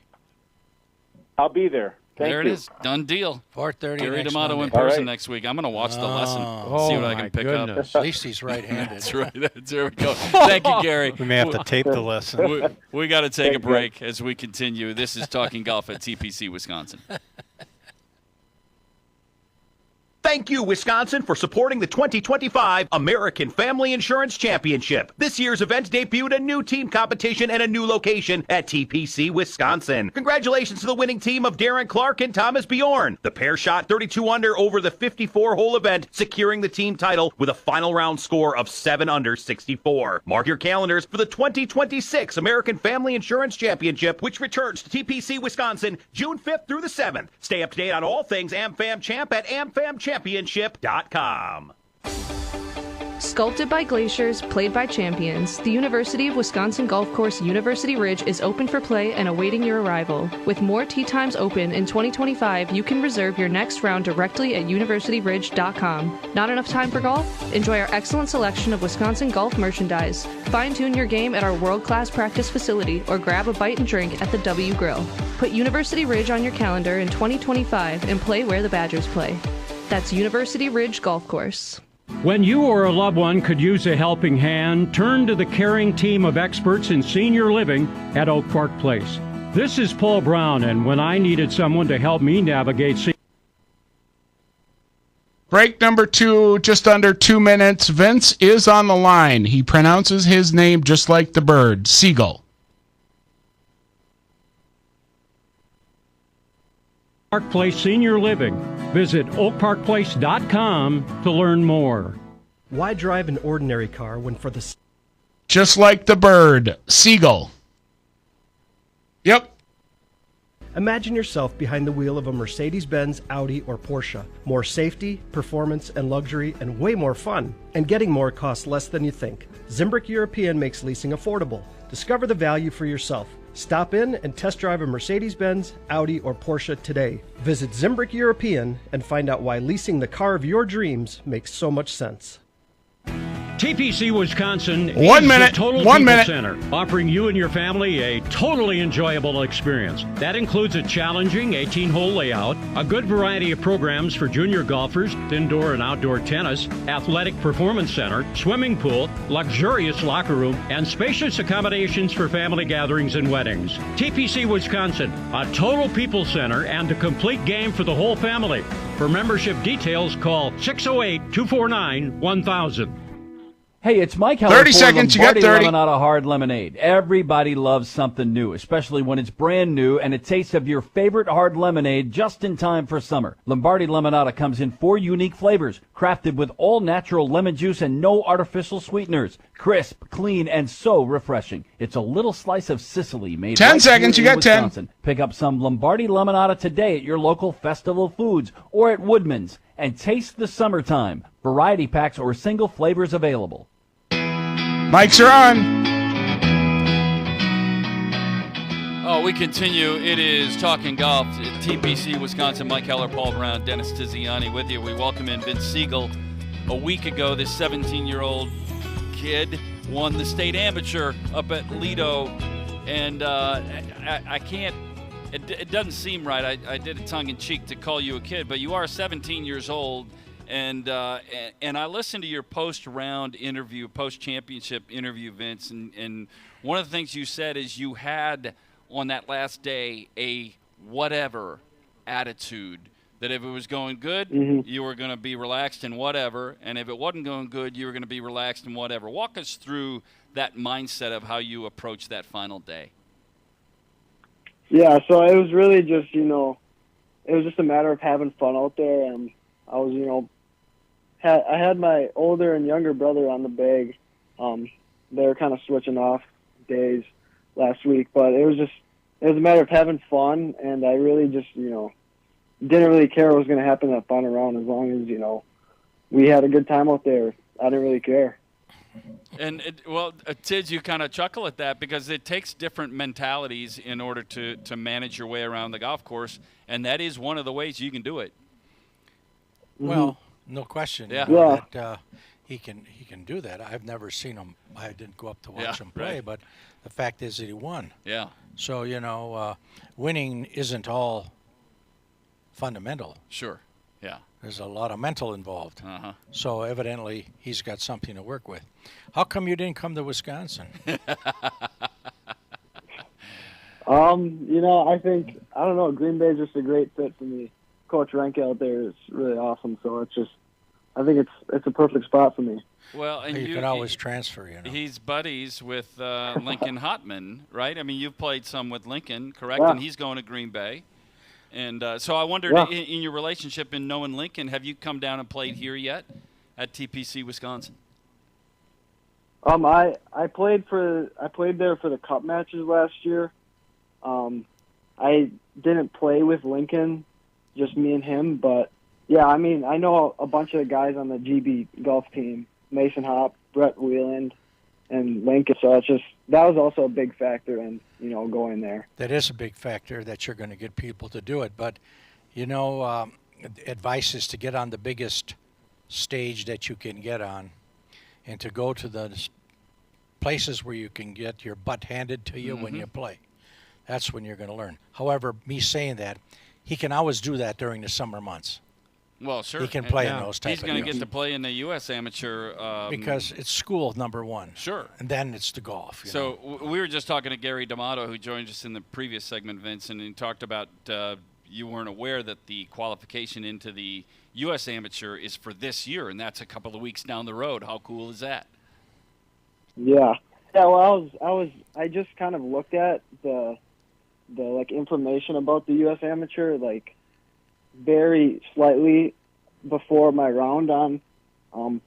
Speaker 15: I'll be there. Thank
Speaker 4: There it
Speaker 15: you.
Speaker 4: is. Done deal.
Speaker 3: 4:30
Speaker 4: Gary
Speaker 3: next
Speaker 4: D'Amato in
Speaker 3: Monday.
Speaker 4: person
Speaker 15: All right.
Speaker 4: next week. I'm going to watch the lesson,
Speaker 5: Oh,
Speaker 4: see what I
Speaker 5: my
Speaker 4: can pick
Speaker 5: goodness.
Speaker 3: At least he's right-handed.
Speaker 4: That's right. There we go. Thank you, Gary.
Speaker 14: We may have to tape the lesson.
Speaker 4: We got to take a
Speaker 15: Thank you.
Speaker 4: break as we continue. This is Talking Golf at TPC, Wisconsin.
Speaker 1: Thank you, Wisconsin, for supporting the 2025 American Family Insurance Championship. This year's event debuted a new team competition and a new location at TPC, Wisconsin. Congratulations to the winning team of Darren Clark and Thomas Bjorn. The pair shot 32 under over the 54-hole event, securing the team title with a final round score of 7 under 64. Mark your calendars for the 2026 American Family Insurance Championship, which returns to TPC, Wisconsin, June 5th through the 7th. Stay up to date on all things AmFam Champ at amfamchampionship.com.
Speaker 16: Sculpted by glaciers, played by champions, the University of Wisconsin Golf Course University Ridge is open for play and awaiting your arrival. With more tee times open in 2025, you can reserve your next round directly at universityridge.com. Not enough time for golf? Enjoy our excellent selection of Wisconsin golf merchandise. Fine-tune your game at our world-class practice facility or grab a bite and drink at the W Grill. Put University Ridge on your calendar in 2025 and play where the Badgers play. That's University Ridge Golf Course.
Speaker 5: When you or a loved one could use a helping hand, turn to the caring team of experts in senior living at Oak Park Place. This is Paul Braun, and when I needed someone to help me navigate
Speaker 8: Break number 2, just under 2 minutes. Vince is on the line. He pronounces his name just like the bird, Sigl.
Speaker 5: Park Place Senior Living. Visit oakparkplace.com to learn more.
Speaker 10: Why drive an ordinary car when for the
Speaker 8: Just like the bird, Sigl. Yep.
Speaker 10: Imagine yourself behind the wheel of a Mercedes-Benz, Audi, or Porsche. More safety, performance, and luxury, and way more fun. And getting more costs less than you think. Zimbrick European makes leasing affordable. Discover the value for yourself. Stop in and test drive a Mercedes-Benz, Audi, or Porsche today. Visit Zimbrick European and find out why leasing the car of your dreams makes so much sense.
Speaker 5: TPC Wisconsin is
Speaker 8: 1 minute,
Speaker 5: the Total
Speaker 8: 1
Speaker 5: People
Speaker 8: minute.
Speaker 5: Center, offering you and your family a totally enjoyable experience. That includes a challenging 18-hole layout, a good variety of programs for junior golfers, indoor and outdoor tennis, athletic performance center, swimming pool, luxurious locker room, and spacious accommodations for family gatherings and weddings. TPC Wisconsin, a Total People Center and a complete game for the whole family. For membership details, call 608-249-1000.
Speaker 11: Hey, it's Mike Heller
Speaker 8: 30
Speaker 11: for
Speaker 8: seconds, you got
Speaker 11: Lombardi
Speaker 8: 30.
Speaker 11: Lemonada Hard Lemonade. Everybody loves something new, especially when it's brand new and a taste of your favorite hard lemonade just in time for summer. Lombardi Lemonada comes in 4 unique flavors, crafted with all-natural lemon juice and no artificial sweeteners. Crisp, clean, and so refreshing. It's a little slice of Sicily made
Speaker 8: 10
Speaker 11: right
Speaker 8: seconds,
Speaker 11: here
Speaker 8: you
Speaker 11: in
Speaker 8: got 10.
Speaker 11: Wisconsin. Pick up some Lombardi Lemonada today at your local Festival Foods or at Woodman's and taste the summertime. Variety packs or single flavors available.
Speaker 8: Mics are on.
Speaker 4: Oh, we continue. It is Talking Golf at TPC, Wisconsin. Mike Heller, Paul Braun, Dennis Tiziani with you. We welcome in Vince Sigl. A week ago, this 17-year-old kid won the state amateur up at Lido. And I can't, it doesn't seem right. I did it tongue-in-cheek to call you a kid, but you are 17 years old. And I listened to your post-round interview, post-championship interview, Vince, and one of the things you said is you had on that last day a whatever attitude, that if it was going good, you were going to be relaxed and whatever, and if it wasn't going good, you were going to be relaxed and whatever. Walk us through that mindset of how you approached that final day.
Speaker 17: Yeah, so it was really just, it was just a matter of having fun out there, and I was, I had my older and younger brother on the bag. They were kind of switching off days last week, but it was a matter of having fun, and I really just, didn't really care what was going to happen in that final round as long as, we had a good time out there. I didn't really care.
Speaker 4: And, Tids, you kind of chuckle at that because it takes different mentalities in order to manage your way around the golf course, and that is one of the ways you can do it.
Speaker 3: Well, no question.
Speaker 4: Yeah.
Speaker 3: That, he can do that. I've never seen him. I didn't go up to watch him play,
Speaker 4: right.
Speaker 3: but the fact is that he won.
Speaker 4: Yeah.
Speaker 3: So, winning isn't all fundamental.
Speaker 4: Sure. Yeah.
Speaker 3: There's a lot of mental involved.
Speaker 4: Uh-huh.
Speaker 3: So evidently he's got something to work with. How come you didn't come to Wisconsin?
Speaker 17: I think, I don't know, Green Bay is just a great fit for me. Coach Renke out there is really awesome, so I think it's a perfect spot for me.
Speaker 4: Well, and
Speaker 3: you can always transfer,
Speaker 4: He's buddies with Lincoln Hotman, right? I mean, you've played some with Lincoln, correct?
Speaker 17: Yeah.
Speaker 4: And he's going to Green Bay. And so I wondered, in your relationship in knowing Lincoln, have you come down and played here yet at TPC, Wisconsin?
Speaker 17: I played there for the cup matches last year. I didn't play with Lincoln, just me and him, but yeah, I mean, I know a bunch of the guys on the GB golf team, Mason Hopp, Brett Wheeland, and Lincoln, so that was also a big factor in, going there.
Speaker 3: That is a big factor that you're going to get people to do it, but, advice is to get on the biggest stage that you can get on and to go to the places where you can get your butt handed to you when you play. That's when you're going to learn. However, me saying that, he can always do that during the summer months.
Speaker 4: Well, sure.
Speaker 3: He can play in those types of
Speaker 4: He's going to get to play in the U.S. Amateur.
Speaker 3: Because it's school, number one.
Speaker 4: Sure.
Speaker 3: And then it's the golf.
Speaker 4: So we were just talking to Gary D'Amato, who joined us in the previous segment, Vince, and he talked about you weren't aware that the qualification into the U.S. Amateur is for this year, and that's a couple of weeks down the road. How cool is that?
Speaker 17: Yeah. Yeah, well, I just kind of looked at the information about the U.S. Amateur, very slightly before my round on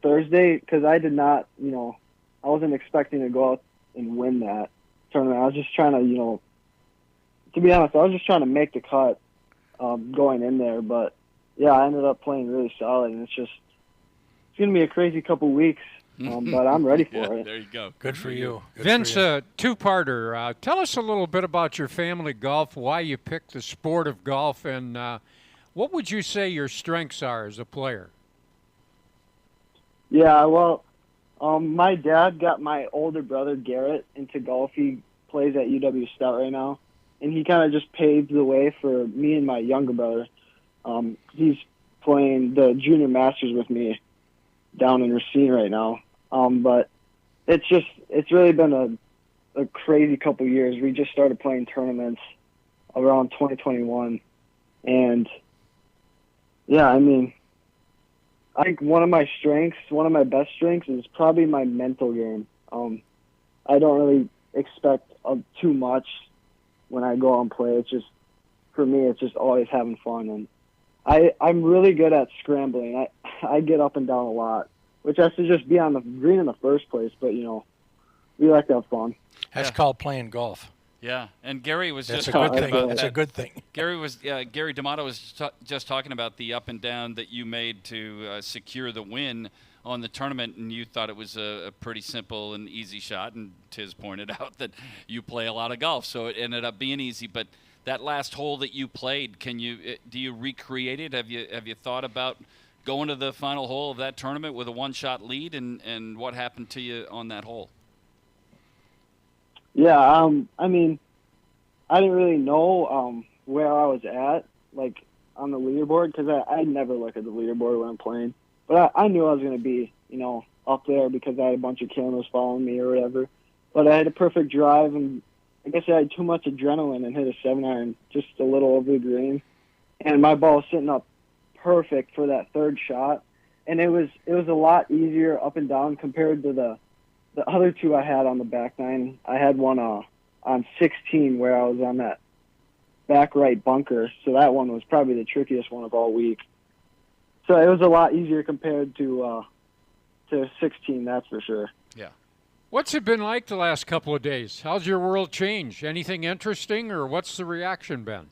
Speaker 17: Thursday, because I did not, I wasn't expecting to go out and win that tournament. I was just trying to, to be honest, I was just trying to make the cut going in there. But, yeah, I ended up playing really solid, and it's going to be a crazy couple weeks, but I'm ready for it.
Speaker 4: There you go.
Speaker 3: Good for you.
Speaker 5: Vince, two-parter. Tell us a little bit about your family golf, why you picked the sport of golf, and what would you say your strengths are as a player?
Speaker 17: Yeah, well, my dad got my older brother, Garrett, into golf. He plays at UW Stout right now, and he kind of just paved the way for me and my younger brother. He's playing the Junior Masters with me down in Racine right now. But it's really been a crazy couple years. We just started playing tournaments around 2021, and yeah, I mean, I think one of my best strengths is probably my mental game. I don't really expect too much when I go out and play. It's just, for me, it's just always having fun. And I'm really good at scrambling. I get up and down a lot, which has to just be on the green in the first place. But, we like to have fun.
Speaker 3: That's called playing golf.
Speaker 4: Yeah, and Gary was
Speaker 3: That's
Speaker 4: just
Speaker 3: a good
Speaker 4: talking
Speaker 3: thing.
Speaker 4: about
Speaker 3: That's
Speaker 4: that.
Speaker 3: a good thing.
Speaker 4: Gary D'Amato was just talking about the up and down that you made to secure the win on the tournament, and you thought it was a pretty simple and easy shot, and Tiz pointed out that you play a lot of golf, so it ended up being easy. But that last hole that you played, do you recreate it? Have you thought about going to the final hole of that tournament with a one-shot lead, and what happened to you on that hole?
Speaker 17: Yeah, I mean, I didn't really know where I was at, like, on the leaderboard, because I never look at the leaderboard when I'm playing. But I knew I was going to be, up there because I had a bunch of cameras following me or whatever. But I had a perfect drive, and I guess I had too much adrenaline and hit a 7-iron just a little over the green. And my ball was sitting up perfect for that third shot. And it was a lot easier up and down compared to the other two I had on the back nine. I had one on 16 where I was on that back right bunker. So that one was probably the trickiest one of all week. So it was a lot easier compared to 16, that's for sure.
Speaker 4: Yeah.
Speaker 5: What's it been like the last couple of days? How's your world changed? Anything interesting, or what's the reaction been?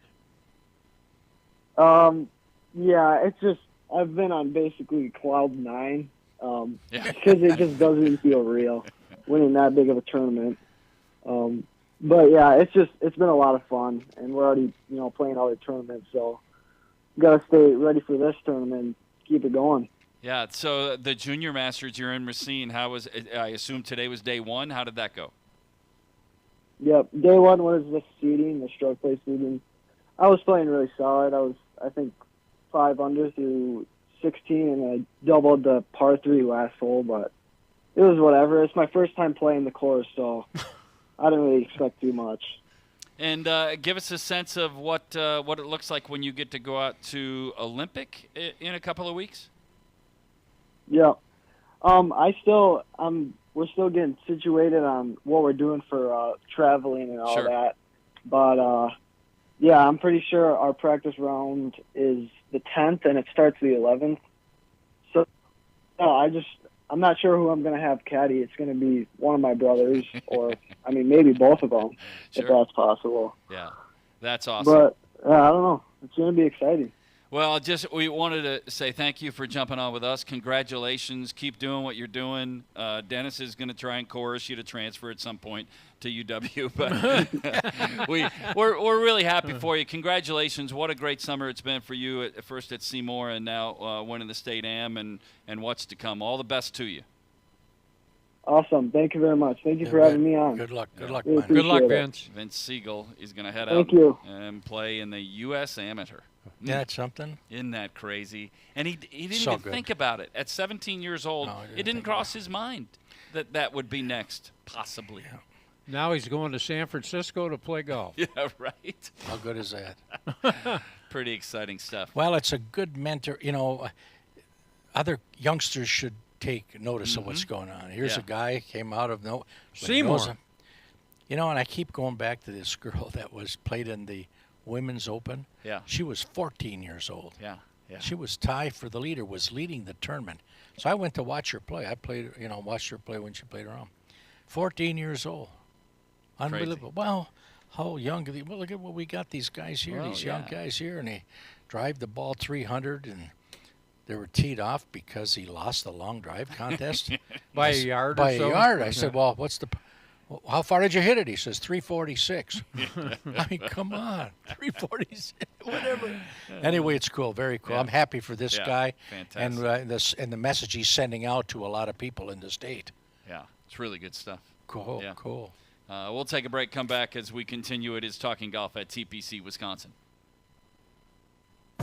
Speaker 17: Yeah, it's just, I've been on basically cloud 9 because it just doesn't feel real winning that big of a tournament. But yeah, it's been a lot of fun, and we're already playing other tournaments, so got to stay ready for this tournament and keep it going.
Speaker 4: Yeah, so the Junior Masters, you're in Racine. I assume today was day one. How did that go?
Speaker 17: Yep, day one was the seeding, the stroke play seeding. I was playing really solid. I was, I think, 5 under through 16, and I doubled the par 3 last hole, but it was whatever. It's my first time playing the course, so I didn't really expect too much.
Speaker 4: And give us a sense of what it looks like when you get to go out to Olympic in a couple of weeks.
Speaker 17: Yeah, we're still getting situated on what we're doing for traveling and all that. But yeah, I'm pretty sure our practice round is the 10th and it starts the 11th. So I'm not sure who I'm going to have caddy. It's going to be one of my brothers, or maybe both of them, if that's possible.
Speaker 4: Yeah, that's awesome.
Speaker 17: But I don't know. It's going to be exciting.
Speaker 4: Well, we wanted to say thank you for jumping on with us. Congratulations. Keep doing what you're doing. Dennis is going to try and coerce you to transfer at some point to UW, but we're really happy for you. Congratulations. What a great summer it's been for you, at first at Seymour and now winning the State Am and what's to come. All the best to you.
Speaker 17: Awesome. Thank you very much. Thank you for having me on.
Speaker 3: Good luck. Good luck,
Speaker 17: really
Speaker 3: man.
Speaker 5: Good luck,
Speaker 17: it.
Speaker 5: Vince.
Speaker 4: Vince Sigl is going to head
Speaker 17: Thank
Speaker 4: out
Speaker 17: you.
Speaker 4: and play in the U.S. Amateur.
Speaker 3: That's something.
Speaker 4: Isn't that crazy? And he didn't
Speaker 3: So
Speaker 4: even
Speaker 3: good.
Speaker 4: think about it. At 17 years old, it didn't cross his mind that would be next, possibly.
Speaker 3: Yeah.
Speaker 5: Now he's going to San Francisco to play golf.
Speaker 4: Yeah, right.
Speaker 3: How good is that?
Speaker 4: Pretty exciting stuff.
Speaker 3: Well, it's a good mentor. Other youngsters should take notice of what's going on. Here's a guy came out of
Speaker 5: Seymour.
Speaker 3: And I keep going back to this girl that played in the Women's Open.
Speaker 4: Yeah.
Speaker 3: She was 14 years old.
Speaker 4: Yeah.
Speaker 3: She was tied for the leader, was leading the tournament. So I went to watch her play. I played, watched her play when she played around. 14 years old. Unbelievable.
Speaker 4: Crazy.
Speaker 3: Well, how young? Well, look at what we got these guys here, these young guys here, and they drive the ball 300, and they were teed off because he lost the long drive contest.
Speaker 5: By a yard
Speaker 3: By
Speaker 5: or so?
Speaker 3: a yard. I said, well, how far did you hit it? He says, 346. I mean, come on. 346, whatever. Anyway, it's cool. Very cool.
Speaker 4: Yeah.
Speaker 3: I'm happy for this guy.
Speaker 4: Fantastic.
Speaker 3: And the message he's sending out to a lot of people in the state.
Speaker 4: Yeah, it's really good stuff.
Speaker 3: Cool,
Speaker 4: Yeah.
Speaker 3: cool.
Speaker 4: We'll take a break, come back as we continue. It is Talking Golf at TPC, Wisconsin.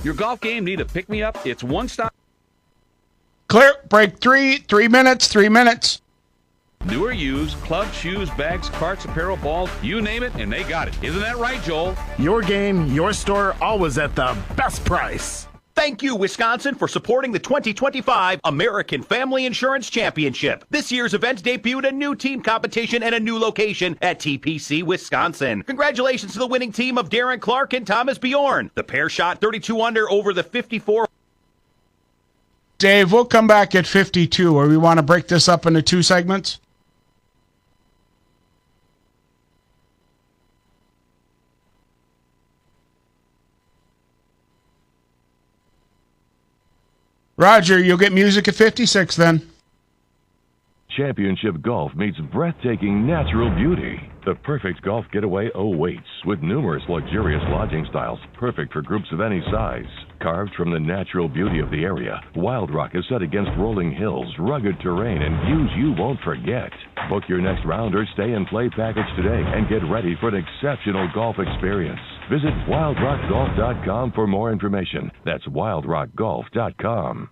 Speaker 7: Your golf game need a pick-me-up? It's one stop.
Speaker 8: Clear. Break 3 minutes, 3 minutes.
Speaker 7: New or used, clubs, shoes, bags, carts, apparel, balls, you name it, and they got it. Isn't that right, Joel?
Speaker 9: Your game, your store, always at the best price.
Speaker 1: Thank you, Wisconsin, for supporting the 2025 American Family Insurance Championship. This year's event debuted a new team competition and a new location at TPC, Wisconsin. Congratulations to the winning team of Darren Clark and Thomas Bjorn. The pair shot 32 under over the 54.
Speaker 8: Dave, we'll come back at 52, or we want to break this up into 2 segments? Roger, you'll get music at 56 then.
Speaker 12: Championship Golf meets breathtaking natural beauty. The perfect golf getaway awaits with numerous luxurious lodging styles, perfect for groups of any size. Carved from the natural beauty of the area, Wild Rock is set against rolling hills, rugged terrain, and views you won't forget. Book your next round or stay and play package today and get ready for an exceptional golf experience. Visit wildrockgolf.com for more information. That's wildrockgolf.com.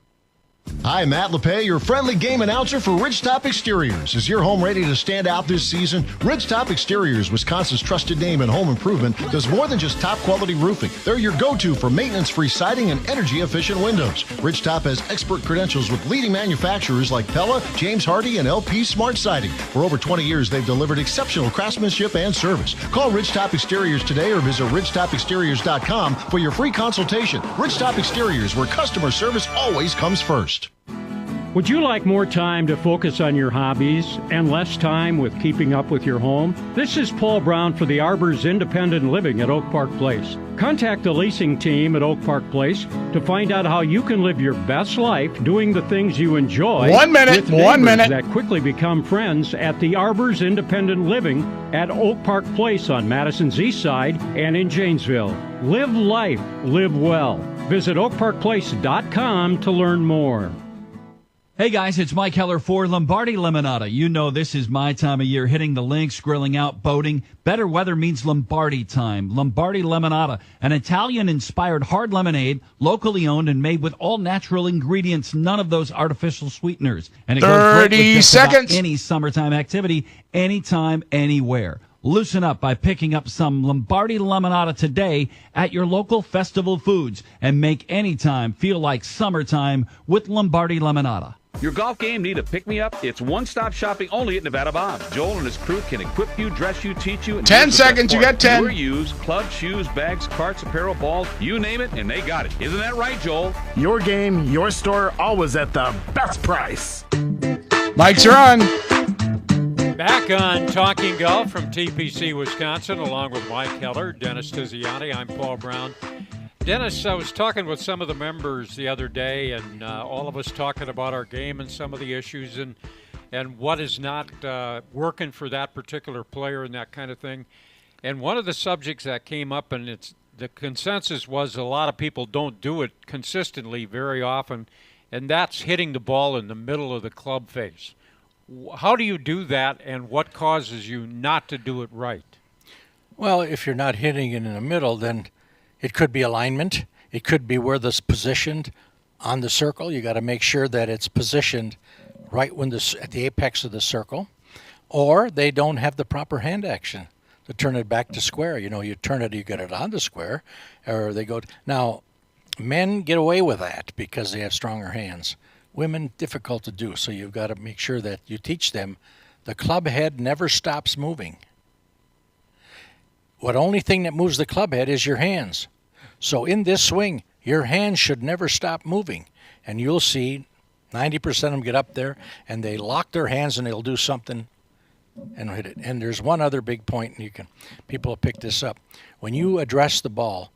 Speaker 13: Hi, Matt LePay, your friendly game announcer for Ridgetop Exteriors. Is your home ready to stand out this season? Ridgetop Exteriors, Wisconsin's trusted name in home improvement, does more than just top-quality roofing. They're your go-to for maintenance-free siding and energy-efficient windows. Ridgetop has expert credentials with leading manufacturers like Pella, James Hardie, and LP Smart Siding. For over 20 years, they've delivered exceptional craftsmanship and service. Call Ridgetop Exteriors today or visit ridgetopexteriors.com for your free consultation. Ridgetop Exteriors, where customer service always comes first.
Speaker 5: Would you like more time to focus on your hobbies and less time with keeping up with your home? This is Paul Braun for the Arbors Independent Living at Oak Park Place. Contact the leasing team at Oak Park Place to find out how you can live your best life doing the things you enjoy.
Speaker 8: 1 minute,
Speaker 5: with
Speaker 8: 1 minute.
Speaker 5: That quickly become friends at the Arbors Independent Living at Oak Park Place on Madison's East Side and in Janesville. Live life, live well. Visit oakparkplace.com to learn more.
Speaker 11: Hey guys, it's Mike Heller for Lombardi Limonada. You know this is my time of year, hitting the links, grilling out, boating. Better weather means Lombardi time. Lombardi Limonada, an Italian-inspired hard lemonade, locally owned and made with all natural ingredients, none of those artificial sweeteners. And it goes great with just about any summertime activity, anytime, anywhere. Loosen up by picking up some Lombardi Limonada today at your local Festival Foods and make any time feel like summertime with Lombardi Limonada.
Speaker 7: Your golf game need a pick-me-up? It's one-stop shopping only at Nevada Bob. Joel and his crew can equip you, dress you, teach you. And
Speaker 8: 10 seconds, you got 10.
Speaker 7: Your used clubs, shoes, bags, carts, apparel, balls, you name it, and they got it. Isn't that right, Joel?
Speaker 9: Your game, your store, always at the best price.
Speaker 8: Mike's on.
Speaker 5: Back on Talking Golf from TPC, Wisconsin, along with Mike Heller, Dennis Tiziani. I'm Paul Brown. Dennis, I was talking with some of the members the other day, and all of us talking about our game and some of the issues and what is not working for that particular player and that kind of thing. And one of the subjects that came up, and the consensus was a lot of people don't do it consistently very often, and that's hitting the ball in the middle of the club face. How do you do that, and what causes you not to do it right?
Speaker 3: Well, if you're not hitting it in the middle, then it could be alignment. It could be where it's positioned on the circle. You got to make sure that it's positioned right at the apex of the circle. Or they don't have the proper hand action to turn it back to square. You know, you turn it, you get it on the square, or they go. Now, men get away with that because they have stronger hands. Women, difficult to do, so you've got to make sure that you teach them the club head never stops moving. What only thing that moves the club head is your hands. So in this swing, your hands should never stop moving. And you'll see 90% of them get up there, and they lock their hands, and they'll do something and hit it. And there's one other big point, and people will pick this up. When you address the ball,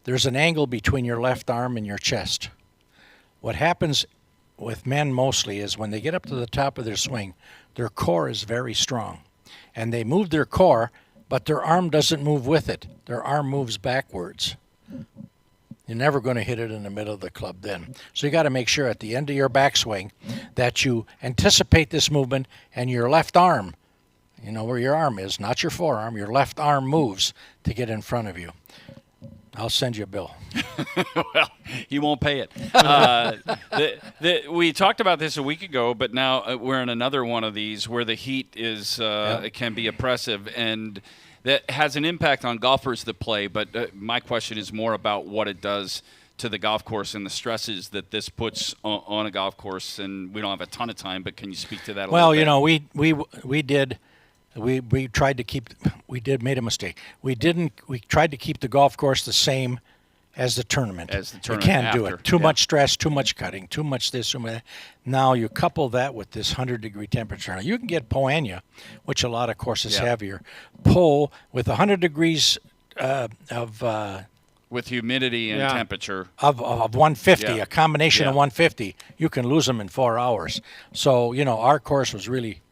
Speaker 3: there's an angle between your left arm and your chest. What happens with men mostly is when they get up to the top of their swing, their core is very strong. And they move their core, but their arm doesn't move with it. Their arm moves backwards. You're never going to hit it in the middle of the club then. So you got to make sure at the end of your backswing that you anticipate this movement and your left arm, you know where your arm is, not your forearm, your left arm moves to get in front of you. I'll send you a bill.
Speaker 4: Well, you won't pay it. We talked about this a week ago, but now we're in another one of these where the heat it can be oppressive, and that has an impact on golfers that play. But my question is more about what it does to the golf course and the stresses that this puts on a golf course. And we don't have a ton of time, but can you speak to that a little bit?
Speaker 3: Well, we tried to keep. We made a mistake. We tried to keep the golf course the same as the tournament. You can't do it. Too much stress, too much cutting, too much this, too much that. Now you couple that with this 100-degree temperature. Now, you can get Poanya, which a lot of courses have here. Pull with 100 degrees
Speaker 4: with humidity and temperature
Speaker 3: of 150, a combination of 150, you can lose them in 4 hours. So our course was really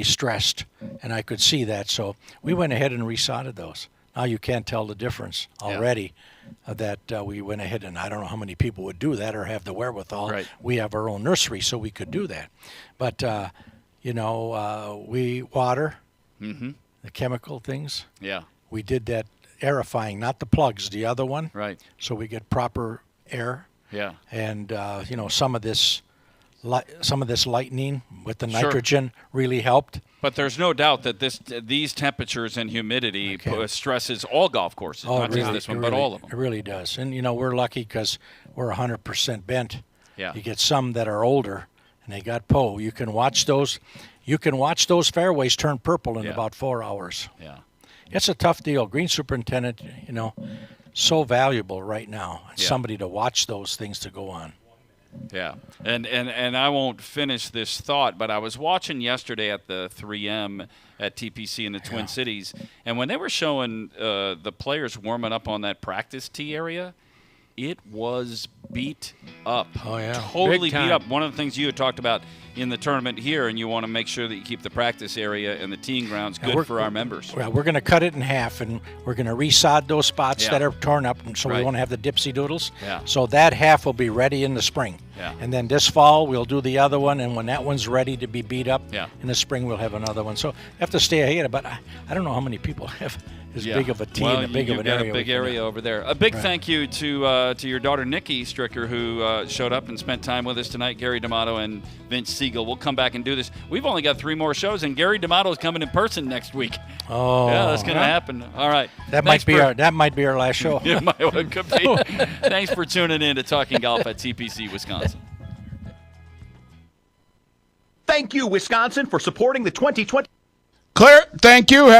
Speaker 3: stressed, and I could see that. So we went ahead and resodded those. Now you can't tell the difference already. That we went ahead, and I don't know how many people would do that or have the wherewithal.
Speaker 4: Right.
Speaker 3: We have our own nursery, so we could do that. But we water the chemical things.
Speaker 4: Yeah.
Speaker 3: We did that aerifying, not the plugs, the other one.
Speaker 4: Right.
Speaker 3: So we get proper air.
Speaker 4: Yeah.
Speaker 3: And some of this lightning with the nitrogen really helped.
Speaker 4: But there's no doubt that these temperatures and humidity stresses all golf courses, not just this one, but all of them.
Speaker 3: It really does. And, we're lucky because we're 100% bent.
Speaker 4: Yeah.
Speaker 3: You get some that are older, and they got PO. You can watch those fairways turn purple in about 4 hours.
Speaker 4: Yeah.
Speaker 3: It's a tough deal. Green superintendent, so valuable right now. Somebody to watch those things to go on.
Speaker 4: Yeah, and I won't finish this thought, but I was watching yesterday at the 3M at TPC in the Twin Cities, and when they were showing the players warming up on that practice tee area, it was beat up.
Speaker 3: Oh, yeah.
Speaker 4: Totally beat up. One of the things you had talked about in the tournament here, and you want to make sure that you keep the practice area and the teeing grounds good for our members.
Speaker 3: Well, we're going to cut it in half, and we're going to resod those spots that are torn up, so we won't have the dipsy doodles.
Speaker 4: Yeah.
Speaker 3: So that half will be ready in the spring.
Speaker 4: Yeah.
Speaker 3: And then this fall, we'll do the other one, and when that one's ready to be beat up, in the spring we'll have another one. So you have to stay ahead. But I don't know how many people have as big of a tee and a big of an area.
Speaker 4: You've got a big area over there. A big thank you to your daughter, Nicki Stricker, who showed up and spent time with us tonight, Gary D'Amato and Vince Sigl. We'll come back and do this. We've only got 3 more shows, and Gary D'Amato is coming in person next week.
Speaker 3: Oh.
Speaker 4: Yeah, that's going to happen. All right.
Speaker 3: That might be our last show.
Speaker 4: It could be. Thanks for tuning in to Talking Golf at TPC, Wisconsin.
Speaker 1: Thank you, Wisconsin, for supporting the 2020.
Speaker 8: Claire, thank you. Have